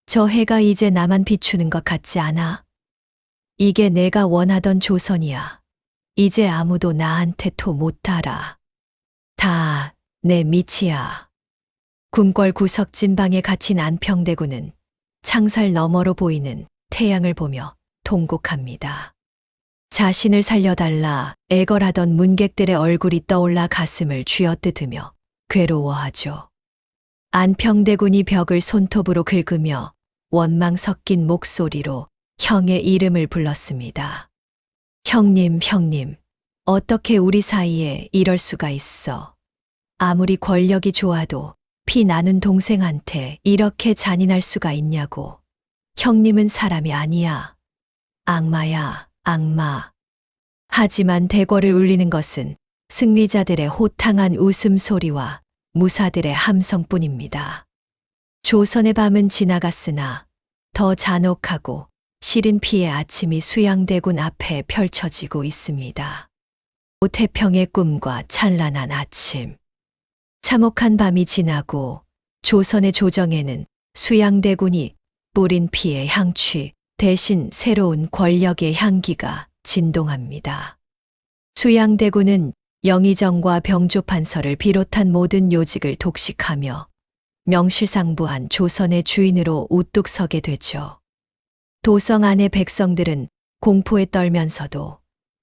저 해가 이제 나만 비추는 것 같지 않아? 이게 내가 원하던 조선이야. 이제 아무도 나한테 토 못 달아. 다 내 밑이야. 궁궐 구석 진방에 갇힌 안평대군은 창살 너머로 보이는 태양을 보며 통곡합니다. 자신을 살려달라 애걸하던 문객들의 얼굴이 떠올라 가슴을 쥐어뜯으며 괴로워하죠. 안평대군이 벽을 손톱으로 긁으며 원망 섞인 목소리로 형의 이름을 불렀습니다. 형님, 어떻게 우리 사이에 이럴 수가 있어. 아무리 권력이 좋아도 피 나눈 동생한테 이렇게 잔인할 수가 있냐고. 형님은 사람이 아니야. 악마야, 악마. 하지만 대궐을 울리는 것은 승리자들의 호탕한 웃음소리와 무사들의 함성뿐입니다. 조선의 밤은 지나갔으나 더 잔혹하고 시린 피의 아침이 수양대군 앞에 펼쳐지고 있습니다. 오태평의 꿈과 찬란한 아침. 참혹한 밤이 지나고 조선의 조정에는 수양대군이 뿌린 피의 향취 대신 새로운 권력의 향기가 진동합니다. 수양대군은 영의정과 병조판서를 비롯한 모든 요직을 독식하며 명실상부한 조선의 주인으로 우뚝 서게 되죠. 도성 안의 백성들은 공포에 떨면서도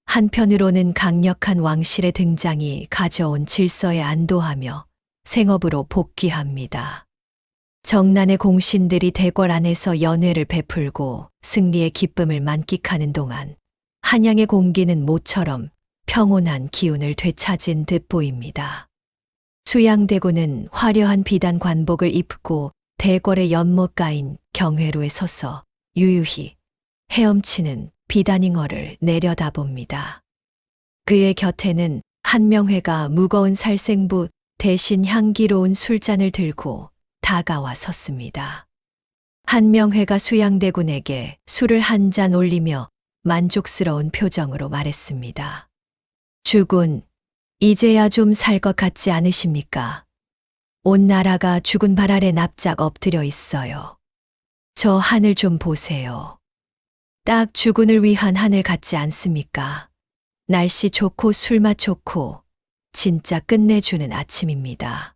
한편으로는 강력한 왕실의 등장이 가져온 질서에 안도하며 생업으로 복귀합니다. 정난의 공신들이 대궐 안에서 연회를 베풀고 승리의 기쁨을 만끽하는 동안 한양의 공기는 모처럼 평온한 기운을 되찾은 듯 보입니다. 수양대군은 화려한 비단 관복을 입고 대궐의 연못가인 경회로에 서서 유유히 헤엄치는 비단잉어를 내려다봅니다. 그의 곁에는 한명회가 무거운 살생부 대신 향기로운 술잔을 들고 다가와 섰습니다. 한명회가 수양대군에게 술을 한 잔 올리며 만족스러운 표정으로 말했습니다. 주군, 이제야 좀 살 것 같지 않으십니까? 온 나라가 죽은 발 아래 납작 엎드려 있어요. 저 하늘 좀 보세요. 딱 주군을 위한 하늘 같지 않습니까? 날씨 좋고 술맛 좋고 진짜 끝내주는 아침입니다.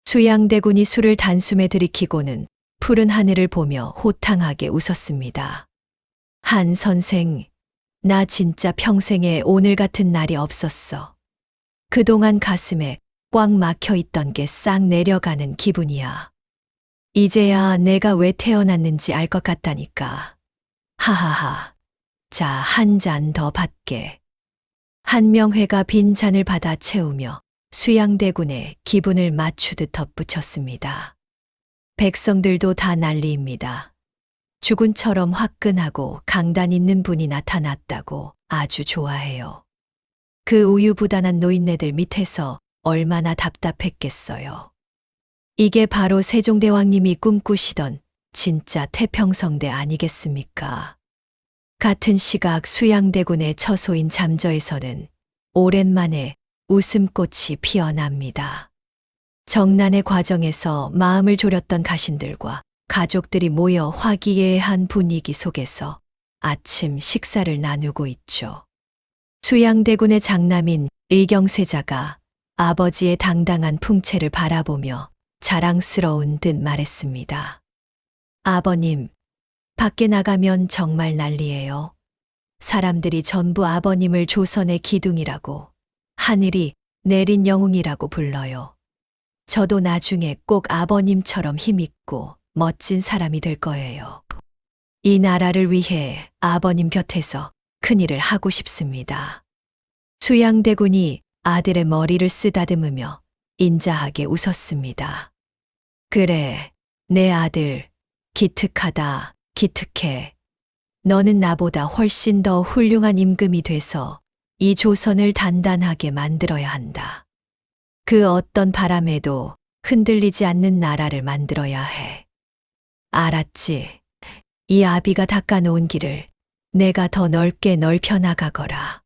수양대군이 술을 단숨에 들이키고는 푸른 하늘을 보며 호탕하게 웃었습니다. 한 선생, 나 진짜 평생에 오늘 같은 날이 없었어. 그동안 가슴에 꽉 막혀 있던 게 싹 내려가는 기분이야. 이제야 내가 왜 태어났는지 알 것 같다니까. 하하하. 자, 한 잔 더 받게. 한명회가 빈 잔을 받아 채우며 수양대군의 기분을 맞추듯 덧붙였습니다. 백성들도 다 난리입니다. 주군처럼 화끈하고 강단 있는 분이 나타났다고 아주 좋아해요. 그 우유부단한 노인네들 밑에서 얼마나 답답했겠어요. 이게 바로 세종대왕님이 꿈꾸시던 진짜 태평성대 아니겠습니까? 같은 시각 수양대군의 처소인 잠저에서는 오랜만에 웃음꽃이 피어납니다. 정난의 과정에서 마음을 졸였던 가신들과 가족들이 모여 화기애애한 분위기 속에서 아침 식사를 나누고 있죠. 수양대군의 장남인 의경세자가 아버지의 당당한 풍채를 바라보며 자랑스러운 듯 말했습니다. 아버님, 밖에 나가면 정말 난리예요. 사람들이 전부 아버님을 조선의 기둥이라고, 하늘이 내린 영웅이라고 불러요. 저도 나중에 꼭 아버님처럼 힘있고 멋진 사람이 될 거예요. 이 나라를 위해 아버님 곁에서 큰일을 하고 싶습니다. 수양대군이 아들의 머리를 쓰다듬으며 인자하게 웃었습니다. 그래, 내 아들, 기특하다, 기특해. 너는 나보다 훨씬 더 훌륭한 임금이 돼서 이 조선을 단단하게 만들어야 한다. 그 어떤 바람에도 흔들리지 않는 나라를 만들어야 해. 알았지? 이 아비가 닦아놓은 길을 내가 더 넓게 넓혀 나가거라.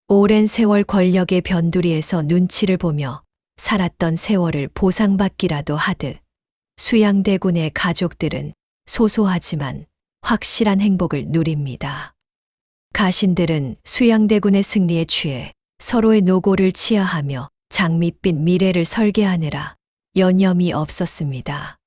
오랜 세월 권력의 변두리에서 눈치를 보며 살았던 세월을 보상받기라도 하듯 수양대군의 가족들은 소소하지만 확실한 행복을 누립니다. 가신들은 수양대군의 승리에 취해 서로의 노고를 치하하며 장밋빛 미래를 설계하느라 여념이 없었습니다.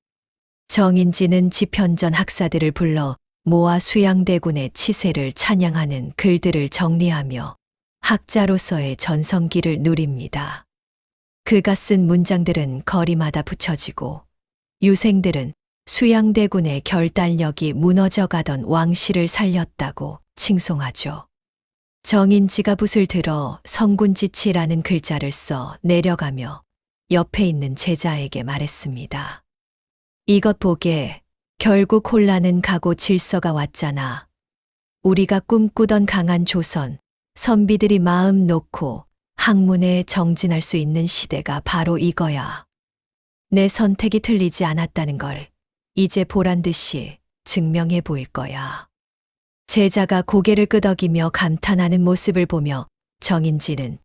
정인지는 집현전 학사들을 불러 모아 수양대군의 치세를 찬양하는 글들을 정리하며 학자로서의 전성기를 누립니다. 그가 쓴 문장들은 거리마다 붙여지고 유생들은 수양대군의 결단력이 무너져가던 왕실을 살렸다고 칭송하죠. 정인지가 붓을 들어 성군지치라는 글자를 써 내려가며 옆에 있는 제자에게 말했습니다. 이것 보게, 결국 혼란은 가고 질서가 왔잖아. 우리가 꿈꾸던 강한 조선, 선비들이 마음 놓고 학문에 정진할 수 있는 시대가 바로 이거야. 내 선택이 틀리지 않았다는 걸 이제 보란 듯이 증명해 보일 거야. 제자가 고개를 끄덕이며 감탄하는 모습을 보며 정인지는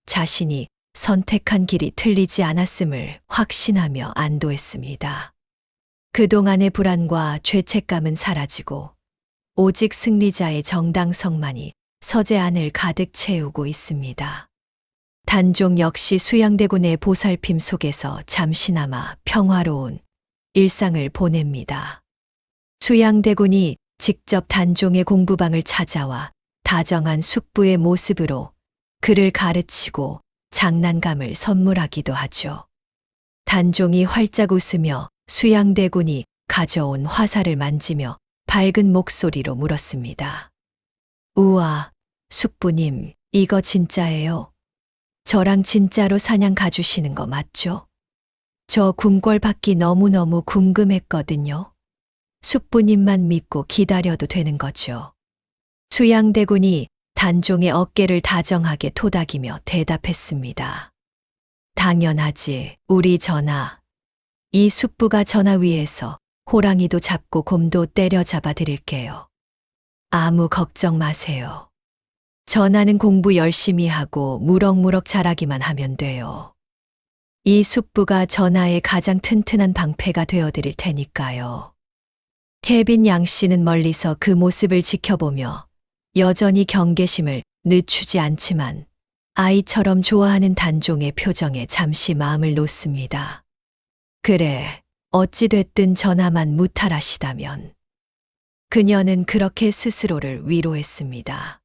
자신이 선택한 길이 틀리지 않았음을 확신하며 안도했습니다. 그동안의 불안과 죄책감은 사라지고 오직 승리자의 정당성만이 서재 안을 가득 채우고 있습니다. 단종 역시 수양대군의 보살핌 속에서 잠시나마 평화로운 일상을 보냅니다. 수양대군이 직접 단종의 공부방을 찾아와 다정한 숙부의 모습으로 그를 가르치고 장난감을 선물하기도 하죠. 단종이 활짝 웃으며 수양대군이 가져온 화살을 만지며 밝은 목소리로 물었습니다. 우와, 숙부님, 이거 진짜예요? 저랑 진짜로 사냥 가주시는 거 맞죠? 저 궁궐 받기 너무너무 궁금했거든요. 숙부님만 믿고 기다려도 되는 거죠. 수양대군이 단종의 어깨를 다정하게 토닥이며 대답했습니다. 당연하지, 우리 전하. 이 숙부가 전하 위에서 호랑이도 잡고 곰도 때려잡아 드릴게요. 아무 걱정 마세요. 전하는 공부 열심히 하고 무럭무럭 자라기만 하면 돼요. 이 숙부가 전하의 가장 튼튼한 방패가 되어 드릴 테니까요. 혜빈 양 씨는 멀리서 그 모습을 지켜보며 여전히 경계심을 늦추지 않지만 아이처럼 좋아하는 단종의 표정에 잠시 마음을 놓습니다. 그래, 어찌됐든 전하만 무탈하시다면. 그녀는 그렇게 스스로를 위로했습니다.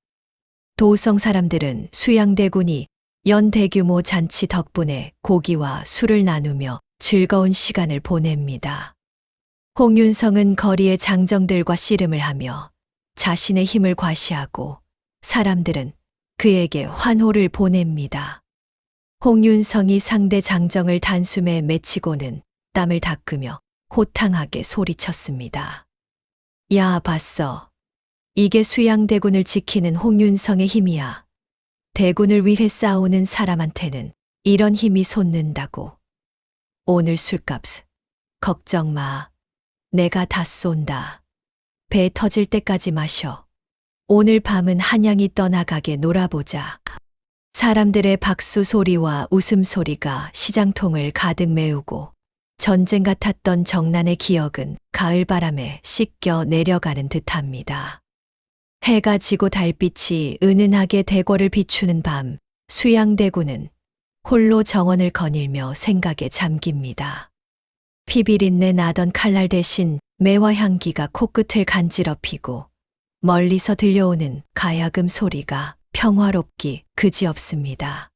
도성 사람들은 수양대군이 연 대규모 잔치 덕분에 고기와 술을 나누며 즐거운 시간을 보냅니다. 홍윤성은 거리의 장정들과 씨름을 하며 자신의 힘을 과시하고 사람들은 그에게 환호를 보냅니다. 홍윤성이 상대 장정을 단숨에 맺히고는 땀을 닦으며 호탕하게 소리쳤습니다. 야, 봤어. 이게 수양대군을 지키는 홍윤성의 힘이야. 대군을 위해 싸우는 사람한테는 이런 힘이 솟는다고. 오늘 술값 걱정 마. 내가 다 쏜다. 배 터질 때까지 마셔. 오늘 밤은 한양이 떠나가게 놀아보자. 사람들의 박수 소리와 웃음소리가 시장통을 가득 메우고 전쟁 같았던 정난의 기억은 가을바람에 씻겨 내려가는 듯합니다. 해가 지고 달빛이 은은하게 대궐을 비추는 밤, 수양대군은 홀로 정원을 거닐며 생각에 잠깁니다. 피비린내 나던 칼날 대신 매화 향기가 코끝을 간지럽히고 멀리서 들려오는 가야금 소리가 평화롭기 그지없습니다.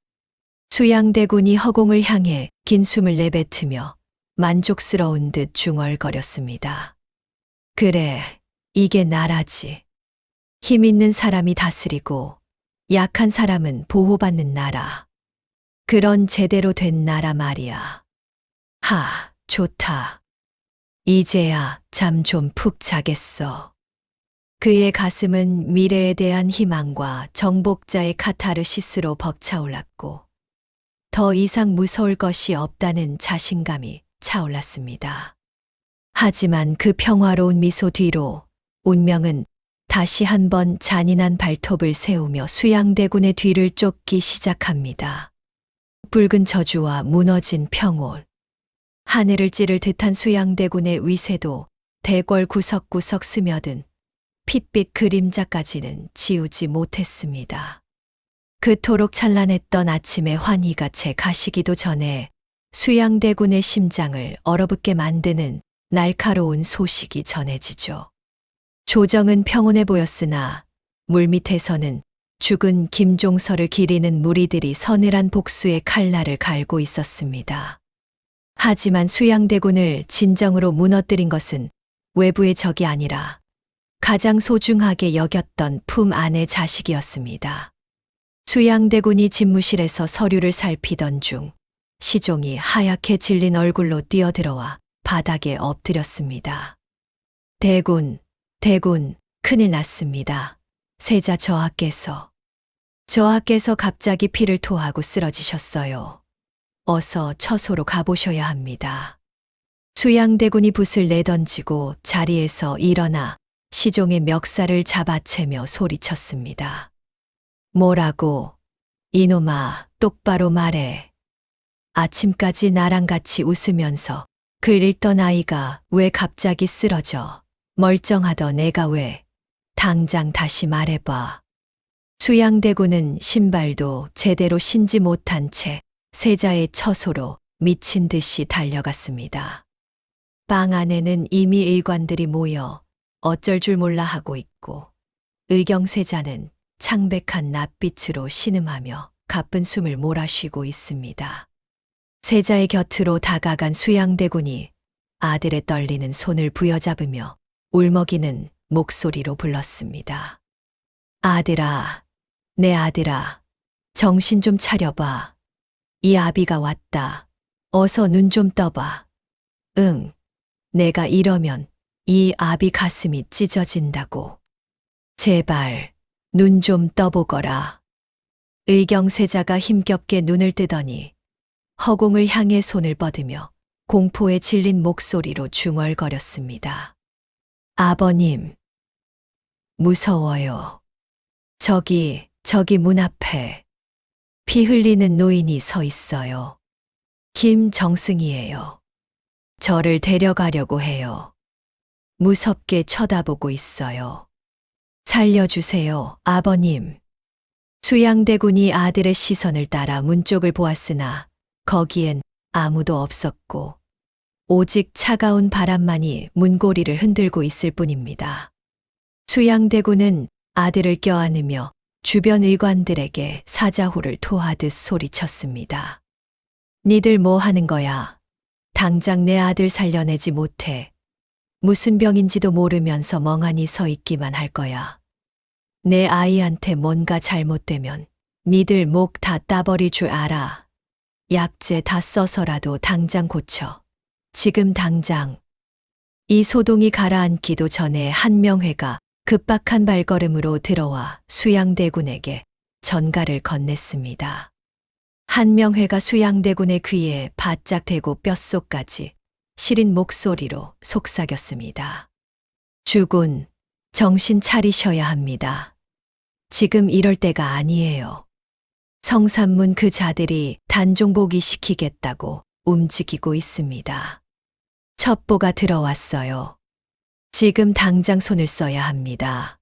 수양대군이 허공을 향해 긴 숨을 내뱉으며 만족스러운 듯 중얼거렸습니다. 그래, 이게 나라지. 힘 있는 사람이 다스리고 약한 사람은 보호받는 나라. 그런 제대로 된 나라 말이야. 하, 좋다. 이제야 잠 좀 푹 자겠어. 그의 가슴은 미래에 대한 희망과 정복자의 카타르시스로 벅차올랐고 더 이상 무서울 것이 없다는 자신감이 차올랐습니다. 하지만 그 평화로운 미소 뒤로 운명은 다시 한번 잔인한 발톱을 세우며 수양대군의 뒤를 쫓기 시작합니다. 붉은 저주와 무너진 평온, 하늘을 찌를 듯한 수양대군의 위세도 대궐 구석구석 스며든 핏빛 그림자까지는 지우지 못했습니다. 그토록 찬란했던 아침의 환희가 채 가시기도 전에 수양대군의 심장을 얼어붙게 만드는 날카로운 소식이 전해지죠. 조정은 평온해 보였으나 물밑에서는 죽은 김종서를 기리는 무리들이 서늘한 복수의 칼날을 갈고 있었습니다. 하지만 수양대군을 진정으로 무너뜨린 것은 외부의 적이 아니라 가장 소중하게 여겼던 품 안의 자식이었습니다. 수양대군이 집무실에서 서류를 살피던 중 시종이 하얗게 질린 얼굴로 뛰어들어와 바닥에 엎드렸습니다. 대군, 큰일 났습니다. 세자 저하께서 갑자기 피를 토하고 쓰러지셨어요. 어서 처소로 가보셔야 합니다. 수양대군이 붓을 내던지고 자리에서 일어나 시종의 멱살을 잡아채며 소리쳤습니다. 뭐라고? 이놈아, 똑바로 말해. 아침까지 나랑 같이 웃으면서 글 읽던 아이가 왜 갑자기 쓰러져? 멀쩡하던 애가 왜? 당장 다시 말해봐. 수양대군은 신발도 제대로 신지 못한 채 세자의 처소로 미친 듯이 달려갔습니다. 방 안에는 이미 의관들이 모여 어쩔 줄 몰라 하고 있고 의경세자는 창백한 낯빛으로 신음하며 가쁜 숨을 몰아쉬고 있습니다. 세자의 곁으로 다가간 수양대군이 아들의 떨리는 손을 부여잡으며 울먹이는 목소리로 불렀습니다. 아들아, 내 아들아, 정신 좀 차려봐. 이 아비가 왔다. 어서 눈 좀 떠봐. 응, 내가 이러면 이 아비 가슴이 찢어진다고. 제발 눈 좀 떠보거라. 의경세자가 힘겹게 눈을 뜨더니 허공을 향해 손을 뻗으며 공포에 질린 목소리로 중얼거렸습니다. 아버님, 무서워요. 저기 문 앞에 피 흘리는 노인이 서 있어요. 김정승이에요. 저를 데려가려고 해요. 무섭게 쳐다보고 있어요. 살려주세요, 아버님. 수양대군이 아들의 시선을 따라 문 쪽을 보았으나 거기엔 아무도 없었고 오직 차가운 바람만이 문고리를 흔들고 있을 뿐입니다. 수양대군은 아들을 껴안으며 주변 의관들에게 사자후를 토하듯 소리쳤습니다. 니들 뭐 하는 거야? 당장 내 아들 살려내지 못해. 무슨 병인지도 모르면서 멍하니 서 있기만 할 거야. 내 아이한테 뭔가 잘못되면 니들 목 다 따버릴 줄 알아. 약재 다 써서라도 당장 고쳐. 지금 당장. 이 소동이 가라앉기도 전에 한명회가 급박한 발걸음으로 들어와 수양대군에게 전가를 건넸습니다. 한명회가 수양대군의 귀에 바짝 대고 뼛속까지 시린 목소리로 속삭였습니다. 주군, 정신 차리셔야 합니다. 지금 이럴 때가 아니에요. 성산문 그 자들이 단종보기 시키겠다고 움직이고 있습니다. 첩보가 들어왔어요. 지금 당장 손을 써야 합니다.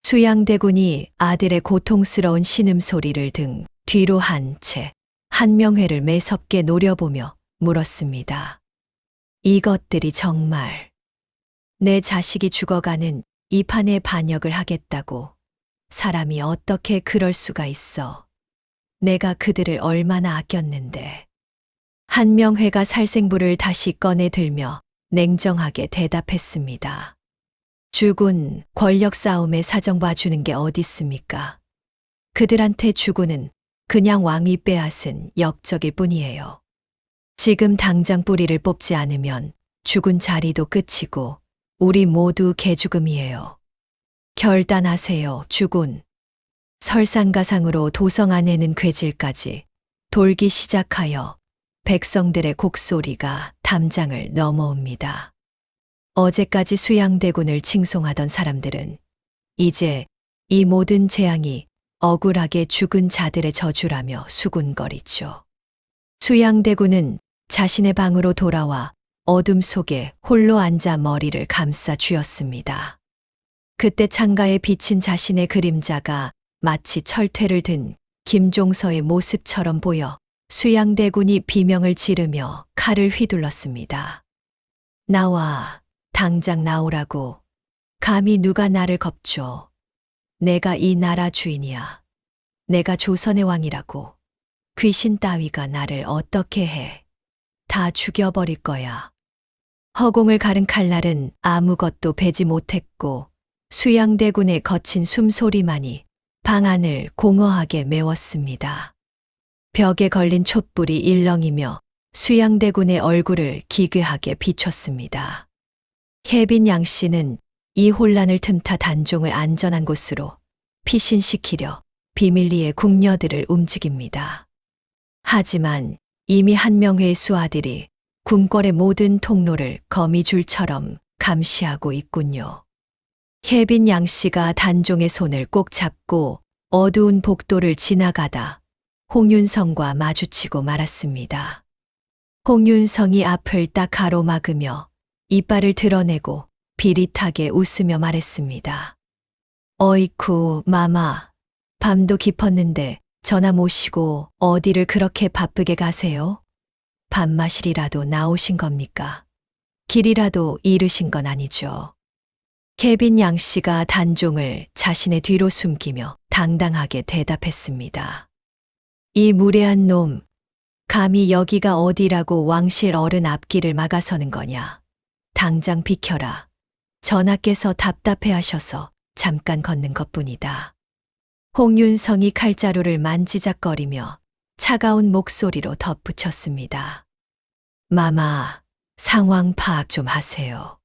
수양대군이 아들의 고통스러운 신음소리를 등 뒤로 한 채 한명회를 매섭게 노려보며 물었습니다. 이것들이 정말 내 자식이 죽어가는 이 판에 반역을 하겠다고 사람이 어떻게 그럴 수가 있어. 내가 그들을 얼마나 아꼈는데. 한명회가 살생부를 다시 꺼내 들며 냉정하게 대답했습니다. 주군, 권력 싸움에 사정 봐주는 게 어딨습니까? 그들한테 주군은 그냥 왕위 빼앗은 역적일 뿐이에요. 지금 당장 뿌리를 뽑지 않으면 주군 자리도 끝이고 우리 모두 개죽음이에요. 결단하세요, 주군. 설상가상으로 도성 안에는 괴질까지 돌기 시작하여 백성들의 곡소리가 담장을 넘어옵니다. 어제까지 수양대군을 칭송하던 사람들은 이제 이 모든 재앙이 억울하게 죽은 자들의 저주라며 수군거리죠. 수양대군은 자신의 방으로 돌아와 어둠 속에 홀로 앉아 머리를 감싸 쥐었습니다. 그때 창가에 비친 자신의 그림자가 마치 철퇴를 든 김종서의 모습처럼 보여 수양대군이 비명을 지르며 칼을 휘둘렀습니다. 나와, 당장 나오라고. 감히 누가 나를 겁줘. 내가 이 나라 주인이야. 내가 조선의 왕이라고. 귀신 따위가 나를 어떻게 해. 다 죽여버릴 거야. 허공을 가른 칼날은 아무것도 베지 못했고 수양대군의 거친 숨소리만이 방 안을 공허하게 메웠습니다. 벽에 걸린 촛불이 일렁이며 수양대군의 얼굴을 기괴하게 비췄습니다. 혜빈 양씨는 이 혼란을 틈타 단종을 안전한 곳으로 피신시키려 비밀리에 궁녀들을 움직입니다. 하지만 이미 한명회의 수하들이 궁궐의 모든 통로를 거미줄처럼 감시하고 있군요. 혜빈 양씨가 단종의 손을 꼭 잡고 어두운 복도를 지나가다 홍윤성과 마주치고 말았습니다. 홍윤성이 앞을 딱 가로막으며 이빨을 드러내고 비릿하게 웃으며 말했습니다. 어이쿠, 마마. 밤도 깊었는데 전화 모시고 어디를 그렇게 바쁘게 가세요? 밥마실이라도 나오신 겁니까? 길이라도 잃으신 건 아니죠. 케빈 양 씨가 단종을 자신의 뒤로 숨기며 당당하게 대답했습니다. 이 무례한 놈, 감히 여기가 어디라고 왕실 어른 앞길을 막아서는 거냐. 당장 비켜라. 전하께서 답답해 하셔서 잠깐 걷는 것뿐이다. 홍윤성이 칼자루를 만지작거리며 차가운 목소리로 덧붙였습니다. 마마, 상황 파악 좀 하세요.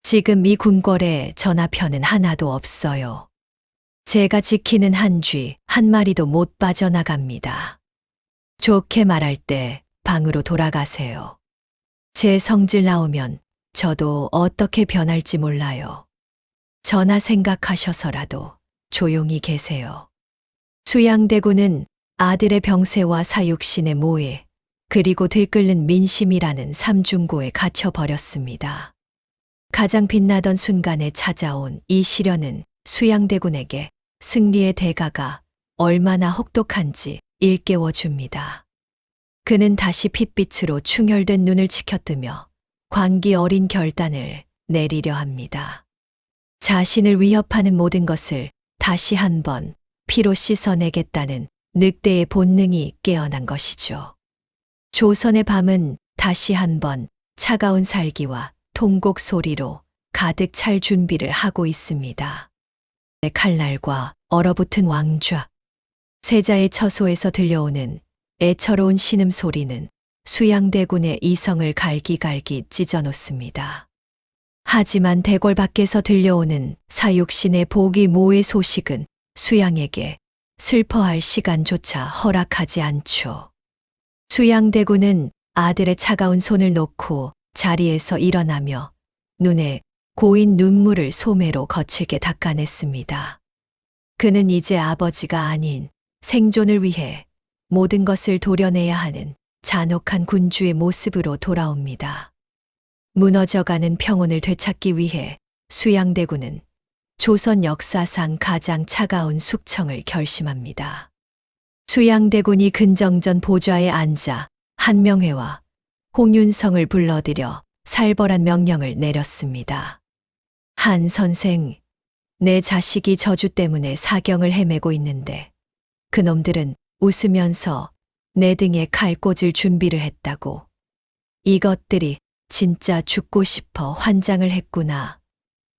지금 이 궁궐에 전하편은 하나도 없어요. 제가 지키는 한 쥐 한 마리도 못 빠져나갑니다. 좋게 말할 때 방으로 돌아가세요. 제 성질 나오면 저도 어떻게 변할지 몰라요. 전하 생각하셔서라도 조용히 계세요. 수양대군은 아들의 병세와 사육신의 모해, 그리고 들끓는 민심이라는 삼중고에 갇혀버렸습니다. 가장 빛나던 순간에 찾아온 이 시련은 수양대군에게 승리의 대가가 얼마나 혹독한지 일깨워 줍니다. 그는 다시 핏빛으로 충혈된 눈을 치켜뜨며 광기 어린 결단을 내리려 합니다. 자신을 위협하는 모든 것을 다시 한번 피로 씻어내겠다는 늑대의 본능이 깨어난 것이죠. 조선의 밤은 다시 한번 차가운 살기와 통곡 소리로 가득 찰 준비를 하고 있습니다. 칼날과 얼어붙은 왕좌, 세자의 처소에서 들려오는 애처로운 신음소리는 수양대군의 이성을 갈기갈기 찢어놓습니다. 하지만 대궐 밖에서 들려오는 사육신의 보기 모의 소식은 수양에게 슬퍼할 시간조차 허락하지 않죠. 수양대군은 아들의 차가운 손을 놓고 자리에서 일어나며 눈에 고인 눈물을 소매로 거칠게 닦아냈습니다. 그는 이제 아버지가 아닌 생존을 위해 모든 것을 도려내야 하는 잔혹한 군주의 모습으로 돌아옵니다. 무너져가는 평온을 되찾기 위해 수양대군은 조선 역사상 가장 차가운 숙청을 결심합니다. 수양대군이 근정전 보좌에 앉아 한명회와 홍윤성을 불러들여 살벌한 명령을 내렸습니다. 한 선생, 내 자식이 저주 때문에 사경을 헤매고 있는데 그놈들은 웃으면서 내 등에 칼 꽂을 준비를 했다고. 이것들이 진짜 죽고 싶어 환장을 했구나.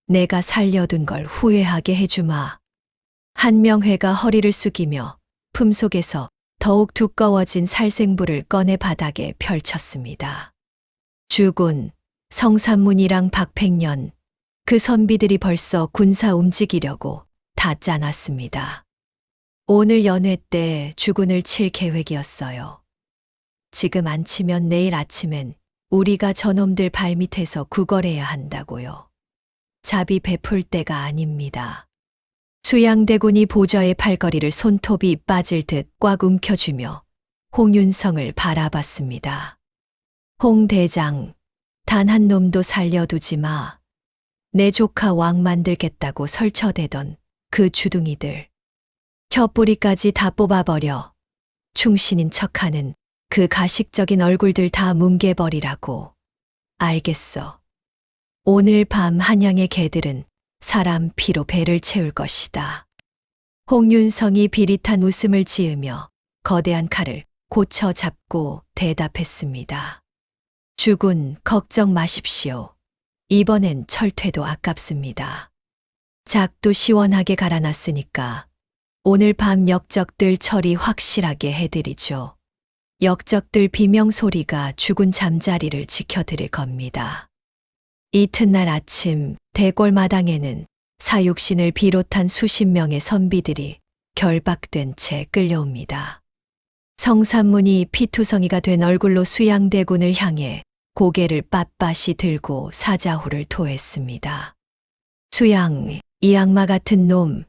내가 살려둔 걸 후회하게 해주마. 한명회가 허리를 숙이며 품속에서 더욱 두꺼워진 살생부를 꺼내 바닥에 펼쳤습니다. 주군, 성삼문이랑 박팽년, 그 선비들이 벌써 군사 움직이려고 다 짜놨습니다. 오늘 연회 때 주군을 칠 계획이었어요. 지금 안 치면 내일 아침엔 우리가 저놈들 발밑에서 구걸해야 한다고요. 자비 베풀 때가 아닙니다. 수양대군이 보좌의 팔걸이를 손톱이 빠질 듯 꽉 움켜쥐며 홍윤성을 바라봤습니다. 홍 대장, 단 한 놈도 살려두지 마. 내 조카 왕 만들겠다고 설쳐대던 그 주둥이들. 혀뿌리까지 다 뽑아버려. 충신인 척하는 그 가식적인 얼굴들 다 뭉개버리라고. 알겠어. 오늘 밤 한양의 개들은 사람 피로 배를 채울 것이다. 홍윤성이 비릿한 웃음을 지으며 거대한 칼을 고쳐 잡고 대답했습니다. 주군, 걱정 마십시오. 이번엔 철퇴도 아깝습니다. 작도 시원하게 갈아놨으니까 오늘 밤 역적들 처리 확실하게 해드리죠. 역적들 비명 소리가 죽은 잠자리를 지켜드릴 겁니다. 이튿날 아침 대궐 마당에는 사육신을 비롯한 수십 명의 선비들이 결박된 채 끌려옵니다. 성삼문이 피투성이가 된 얼굴로 수양대군을 향해 고개를 빳빳이 들고 사자후를 토했습니다. 수양, 이 악마 같은 놈,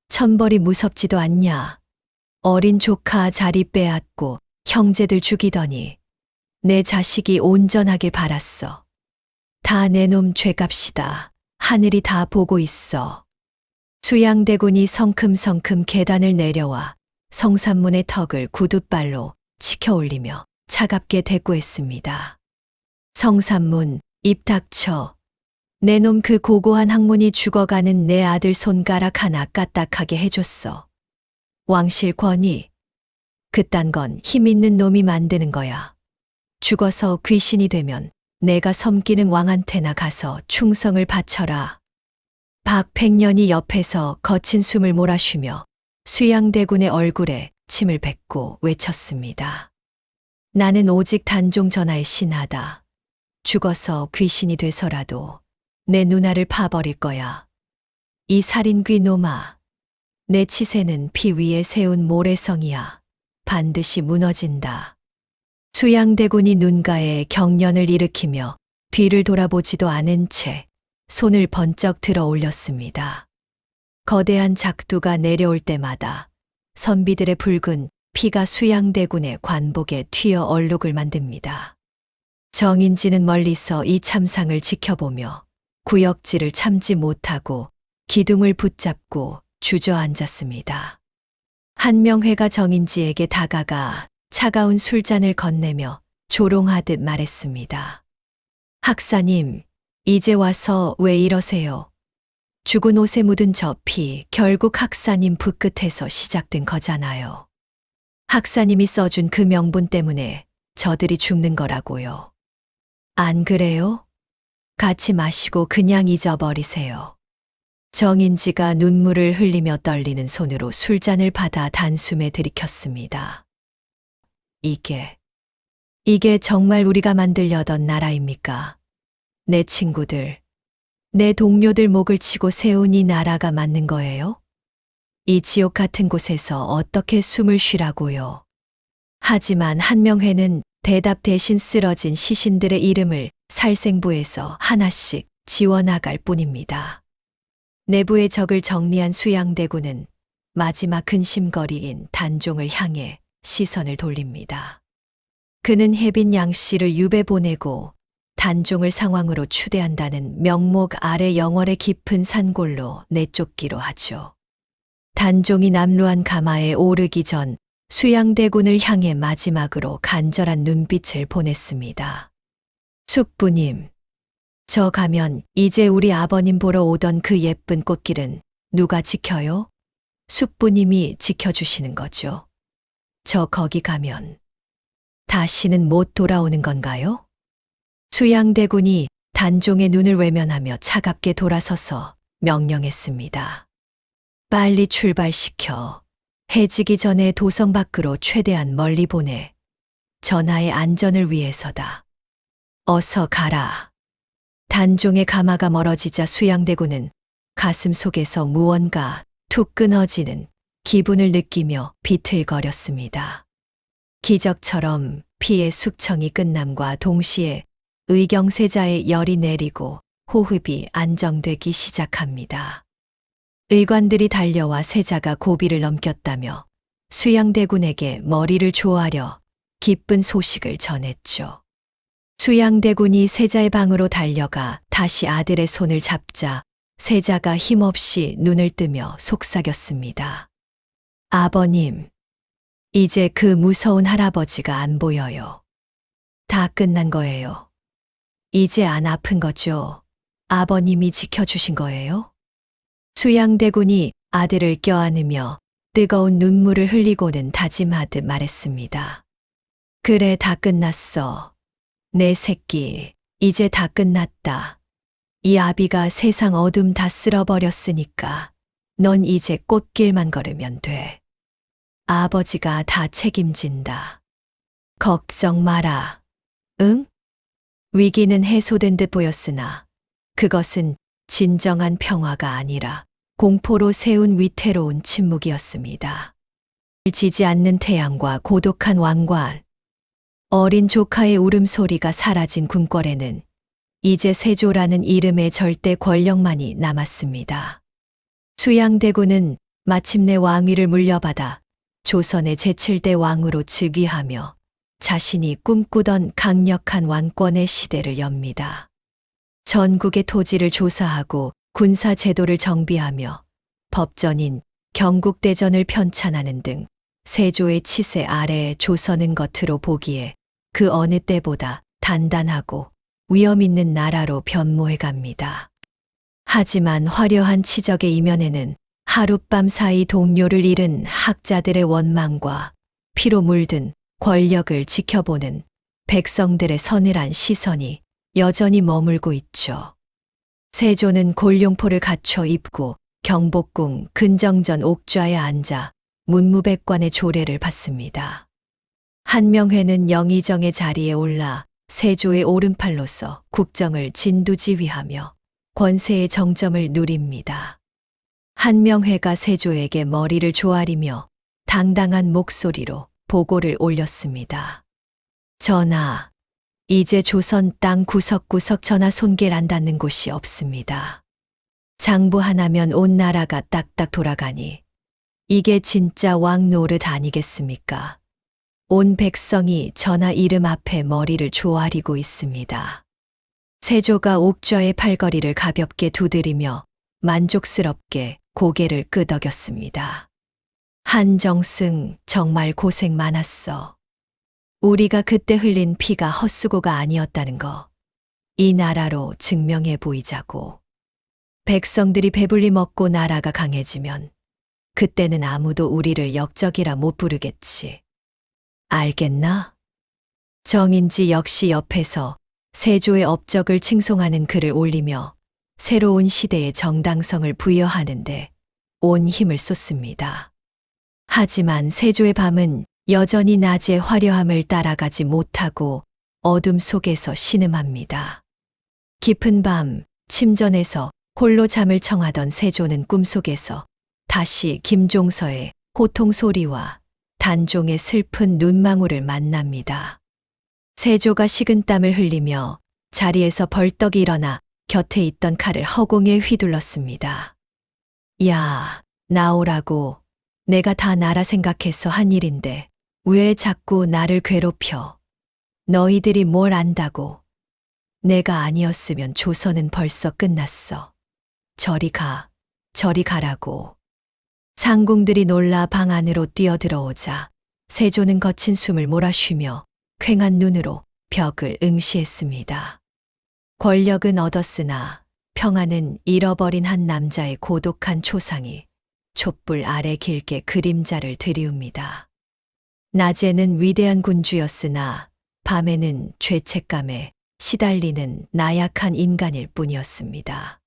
천벌이 무섭지도 않냐. 어린 조카 자리 빼앗고 형제들 죽이더니 내 자식이 온전하길 바랐어. 다 내 놈 죄값이다. 하늘이 다 보고 있어. 수양대군이 성큼성큼 계단을 내려와 성산문의 턱을 구둣발로 치켜 올리며 차갑게 대꾸했습니다. 성산문, 입 닥쳐. 내 놈 그 고고한 학문이 죽어가는 내 아들 손가락 하나 까딱하게 해줬어. 왕실 권위. 그딴 건 힘 있는 놈이 만드는 거야. 죽어서 귀신이 되면 내가 섬기는 왕한테나 가서 충성을 바쳐라. 박백년이 옆에서 거친 숨을 몰아쉬며 수양대군의 얼굴에 침을 뱉고 외쳤습니다. 나는 오직 단종 전하의 신하다. 죽어서 귀신이 돼서라도 내 누나를 파버릴 거야. 이 살인귀 놈아. 내 치세는 피 위에 세운 모래성이야. 반드시 무너진다. 수양대군이 눈가에 경련을 일으키며 뒤를 돌아보지도 않은 채 손을 번쩍 들어 올렸습니다. 거대한 작두가 내려올 때마다 선비들의 붉은 피가 수양대군의 관복에 튀어 얼룩을 만듭니다. 정인지는 멀리서 이 참상을 지켜보며 구역질을 참지 못하고 기둥을 붙잡고 주저앉았습니다. 한명회가 정인지에게 다가가 차가운 술잔을 건네며 조롱하듯 말했습니다. 학사님, 이제 와서 왜 이러세요? 죽은 옷에 묻은 저 피 결국 학사님 붓끝에서 시작된 거잖아요. 학사님이 써준 그 명분 때문에 저들이 죽는 거라고요. 안 그래요? 같이 마시고 그냥 잊어버리세요. 정인지가 눈물을 흘리며 떨리는 손으로 술잔을 받아 단숨에 들이켰습니다. 이게 정말 우리가 만들려던 나라입니까? 내 친구들, 내 동료들 목을 치고 세운 이 나라가 맞는 거예요? 이 지옥 같은 곳에서 어떻게 숨을 쉬라고요? 하지만 한명회는 대답 대신 쓰러진 시신들의 이름을 살생부에서 하나씩 지워나갈 뿐입니다. 내부의 적을 정리한 수양대군은 마지막 근심거리인 단종을 향해 시선을 돌립니다. 그는 혜빈 양씨를 유배 보내고 단종을 상황으로 추대한다는 명목 아래 영월의 깊은 산골로 내쫓기로 하죠. 단종이 남루한 가마에 오르기 전 수양대군을 향해 마지막으로 간절한 눈빛을 보냈습니다. 숙부님, 저 가면 이제 우리 아버님 보러 오던 그 예쁜 꽃길은 누가 지켜요? 숙부님이 지켜주시는 거죠. 저 거기 가면 다시는 못 돌아오는 건가요? 수양대군이 단종의 눈을 외면하며 차갑게 돌아서서 명령했습니다. 빨리 출발시켜 해지기 전에 도성 밖으로 최대한 멀리 보내. 전하의 안전을 위해서다. 어서 가라. 단종의 가마가 멀어지자 수양대군은 가슴 속에서 무언가 툭 끊어지는 기분을 느끼며 비틀거렸습니다. 기적처럼 피의 숙청이 끝남과 동시에 의경세자의 열이 내리고 호흡이 안정되기 시작합니다. 의관들이 달려와 세자가 고비를 넘겼다며 수양대군에게 머리를 조아려 기쁜 소식을 전했죠. 수양대군이 세자의 방으로 달려가 다시 아들의 손을 잡자 세자가 힘없이 눈을 뜨며 속삭였습니다. 아버님, 이제 그 무서운 할아버지가 안 보여요. 다 끝난 거예요. 이제 안 아픈 거죠? 아버님이 지켜주신 거예요? 수양대군이 아들을 껴안으며 뜨거운 눈물을 흘리고는 다짐하듯 말했습니다. 그래, 다 끝났어. 내 새끼, 이제 다 끝났다. 이 아비가 세상 어둠 다 쓸어버렸으니까 넌 이제 꽃길만 걸으면 돼. 아버지가 다 책임진다. 걱정 마라. 응? 위기는 해소된 듯 보였으나 그것은 진정한 평화가 아니라 공포로 세운 위태로운 침묵이었습니다. 지지 않는 태양과 고독한 왕관, 어린 조카의 울음소리가 사라진 궁궐에는 이제 세조라는 이름의 절대 권력만이 남았습니다. 수양대군은 마침내 왕위를 물려받아 조선의 제7대 왕으로 즉위하며 자신이 꿈꾸던 강력한 왕권의 시대를 엽니다. 전국의 토지를 조사하고 군사 제도를 정비하며 법전인 경국대전을 편찬하는 등 세조의 치세 아래에 조선은 겉으로 보기에 그 어느 때보다 단단하고 위험 있는 나라로 변모해 갑니다. 하지만 화려한 치적의 이면에는 하룻밤 사이 동료를 잃은 학자들의 원망과 피로 물든 권력을 지켜보는 백성들의 서늘한 시선이 여전히 머물고 있죠. 세조는 골룡포를 갖춰 입고 경복궁 근정전 옥좌에 앉아 문무백관의 조례를 받습니다. 한명회는 영의정의 자리에 올라 세조의 오른팔로서 국정을 진두지휘하며 권세의 정점을 누립니다. 한명회가 세조에게 머리를 조아리며 당당한 목소리로 보고를 올렸습니다. 전하, 이제 조선 땅 구석구석 전하 손길 안 닿는 곳이 없습니다. 장부 하나면 온 나라가 딱딱 돌아가니 이게 진짜 왕 노릇 아니겠습니까? 온 백성이 전하 이름 앞에 머리를 조아리고 있습니다. 세조가 옥좌의 팔걸이를 가볍게 두드리며 만족스럽게 고개를 끄덕였습니다. 한정승, 정말 고생 많았어. 우리가 그때 흘린 피가 헛수고가 아니었다는 거, 이 나라로 증명해 보이자고. 백성들이 배불리 먹고 나라가 강해지면 그때는 아무도 우리를 역적이라 못 부르겠지. 알겠나? 정인지 역시 옆에서 세조의 업적을 칭송하는 글을 올리며 새로운 시대의 정당성을 부여하는데 온 힘을 쏟습니다. 하지만 세조의 밤은 여전히 낮의 화려함을 따라가지 못하고 어둠 속에서 신음합니다. 깊은 밤, 침전에서 홀로 잠을 청하던 세조는 꿈속에서 다시 김종서의 호통 소리와 단종의 슬픈 눈망울을 만납니다. 세조가 식은땀을 흘리며 자리에서 벌떡 일어나 곁에 있던 칼을 허공에 휘둘렀습니다. 야, 나오라고. 내가 다 나라 생각해서 한 일인데 왜 자꾸 나를 괴롭혀? 너희들이 뭘 안다고? 내가 아니었으면 조선은 벌써 끝났어. 저리 가, 저리 가라고. 상궁들이 놀라 방 안으로 뛰어들어오자 세조는 거친 숨을 몰아쉬며 퀭한 눈으로 벽을 응시했습니다. 권력은 얻었으나 평화는 잃어버린 한 남자의 고독한 초상이 촛불 아래 길게 그림자를 들이웁니다. 낮에는 위대한 군주였으나 밤에는 죄책감에 시달리는 나약한 인간일 뿐이었습니다.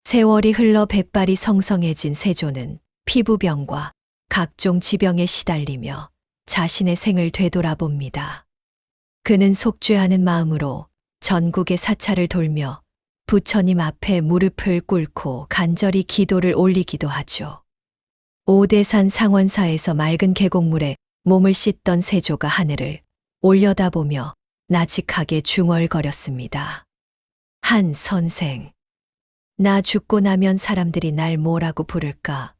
세월이 흘러 백발이 성성해진 세조는 피부병과 각종 지병에 시달리며 자신의 생을 되돌아봅니다. 그는 속죄하는 마음으로 전국의 사찰을 돌며 부처님 앞에 무릎을 꿇고 간절히 기도를 올리기도 하죠. 오대산 상원사에서 맑은 계곡물에 몸을 씻던 세조가 하늘을 올려다보며 나직하게 중얼거렸습니다. 한 선생, 나 죽고 나면 사람들이 날 뭐라고 부를까?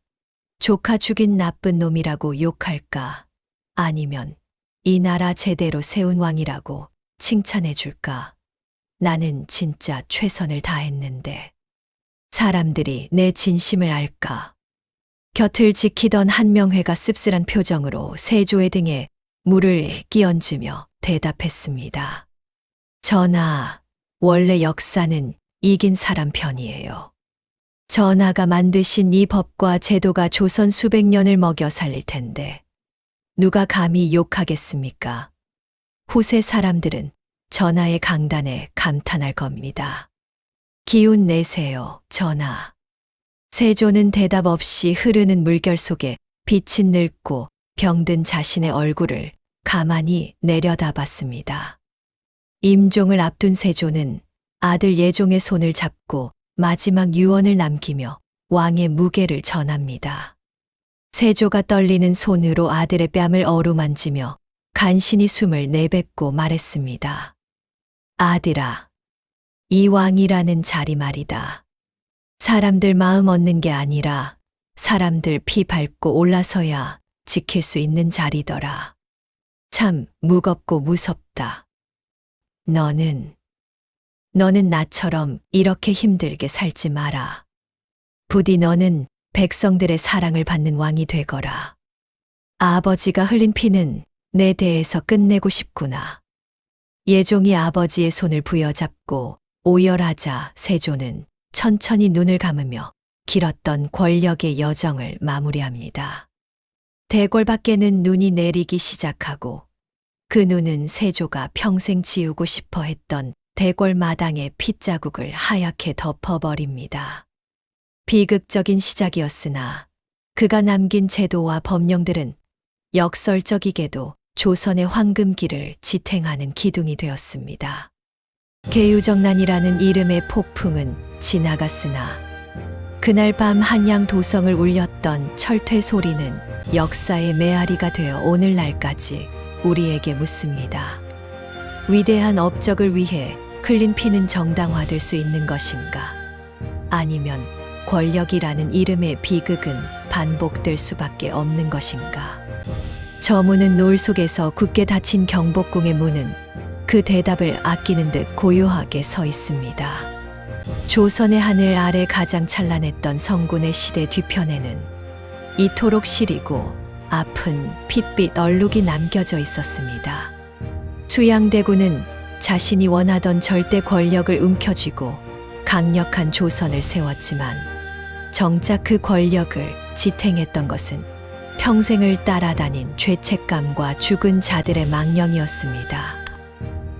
조카 죽인 나쁜 놈이라고 욕할까? 아니면 이 나라 제대로 세운 왕이라고 칭찬해 줄까? 나는 진짜 최선을 다했는데 사람들이 내 진심을 알까? 곁을 지키던 한명회가 씁쓸한 표정으로 세조의 등에 물을 끼얹으며 대답했습니다. 전하, 원래 역사는 이긴 사람 편이에요. 전하가 만드신 이 법과 제도가 조선 수백 년을 먹여 살릴 텐데 누가 감히 욕하겠습니까? 후세 사람들은 전하의 강단에 감탄할 겁니다. 기운 내세요, 전하. 세조는 대답 없이 흐르는 물결 속에 빛이 늙고 병든 자신의 얼굴을 가만히 내려다봤습니다. 임종을 앞둔 세조는 아들 예종의 손을 잡고 마지막 유언을 남기며 왕의 무게를 전합니다. 세조가 떨리는 손으로 아들의 뺨을 어루만지며 간신히 숨을 내뱉고 말했습니다. 아들아, 이 왕이라는 자리 말이다. 사람들 마음 얻는 게 아니라 사람들 피 밟고 올라서야 지킬 수 있는 자리더라. 참 무겁고 무섭다. 너는 나처럼 이렇게 힘들게 살지 마라. 부디 너는 백성들의 사랑을 받는 왕이 되거라. 아버지가 흘린 피는 내 대에서 끝내고 싶구나. 예종이 아버지의 손을 부여잡고 오열하자 세조는 천천히 눈을 감으며 길었던 권력의 여정을 마무리합니다. 대궐 밖에는 눈이 내리기 시작하고 그 눈은 세조가 평생 지우고 싶어 했던 대궐 마당의 핏자국을 하얗게 덮어버립니다. 비극적인 시작이었으나 그가 남긴 제도와 법령들은 역설적이게도 조선의 황금기를 지탱하는 기둥이 되었습니다. 계유정난이라는 이름의 폭풍은 지나갔으나 그날 밤 한양 도성을 울렸던 철퇴 소리는 역사의 메아리가 되어 오늘날까지 우리에게 묻습니다. 위대한 업적을 위해 흘린 피는 정당화될 수 있는 것인가? 아니면 권력이라는 이름의 비극은 반복될 수밖에 없는 것인가? 저 문은 노을 속에서 굳게 닫힌 경복궁의 문은 그 대답을 아끼는 듯 고요하게 서 있습니다. 조선의 하늘 아래 가장 찬란했던 성군의 시대 뒤편에는 이토록 시리고 아픈 핏빛 얼룩이 남겨져 있었습니다. 수양대군은 자신이 원하던 절대 권력을 움켜쥐고 강력한 조선을 세웠지만 정작 그 권력을 지탱했던 것은 평생을 따라다닌 죄책감과 죽은 자들의 망령이었습니다.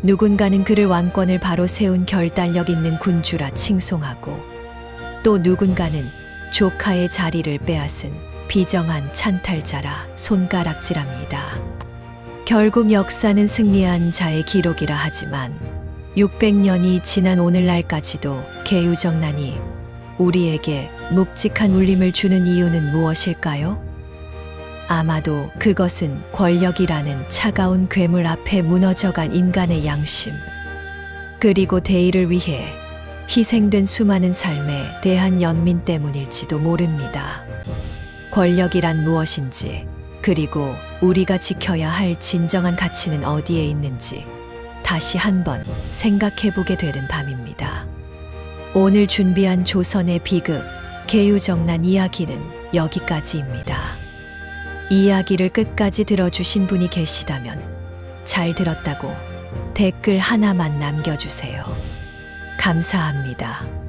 누군가는 그를 왕권을 바로 세운 결단력 있는 군주라 칭송하고 또 누군가는 조카의 자리를 빼앗은 비정한 찬탈자라 손가락질합니다. 결국 역사는 승리한 자의 기록이라 하지만 600년이 지난 오늘날까지도 계유정난이 우리에게 묵직한 울림을 주는 이유는 무엇일까요? 아마도 그것은 권력이라는 차가운 괴물 앞에 무너져간 인간의 양심, 그리고 대의를 위해 희생된 수많은 삶에 대한 연민 때문일지도 모릅니다. 권력이란 무엇인지, 그리고 우리가 지켜야 할 진정한 가치는 어디에 있는지 다시 한번 생각해보게 되는 밤입니다. 오늘 준비한 조선의 비극, 계유정난 이야기는 여기까지입니다. 이야기를 끝까지 들어주신 분이 계시다면 잘 들었다고 댓글 하나만 남겨주세요. 감사합니다.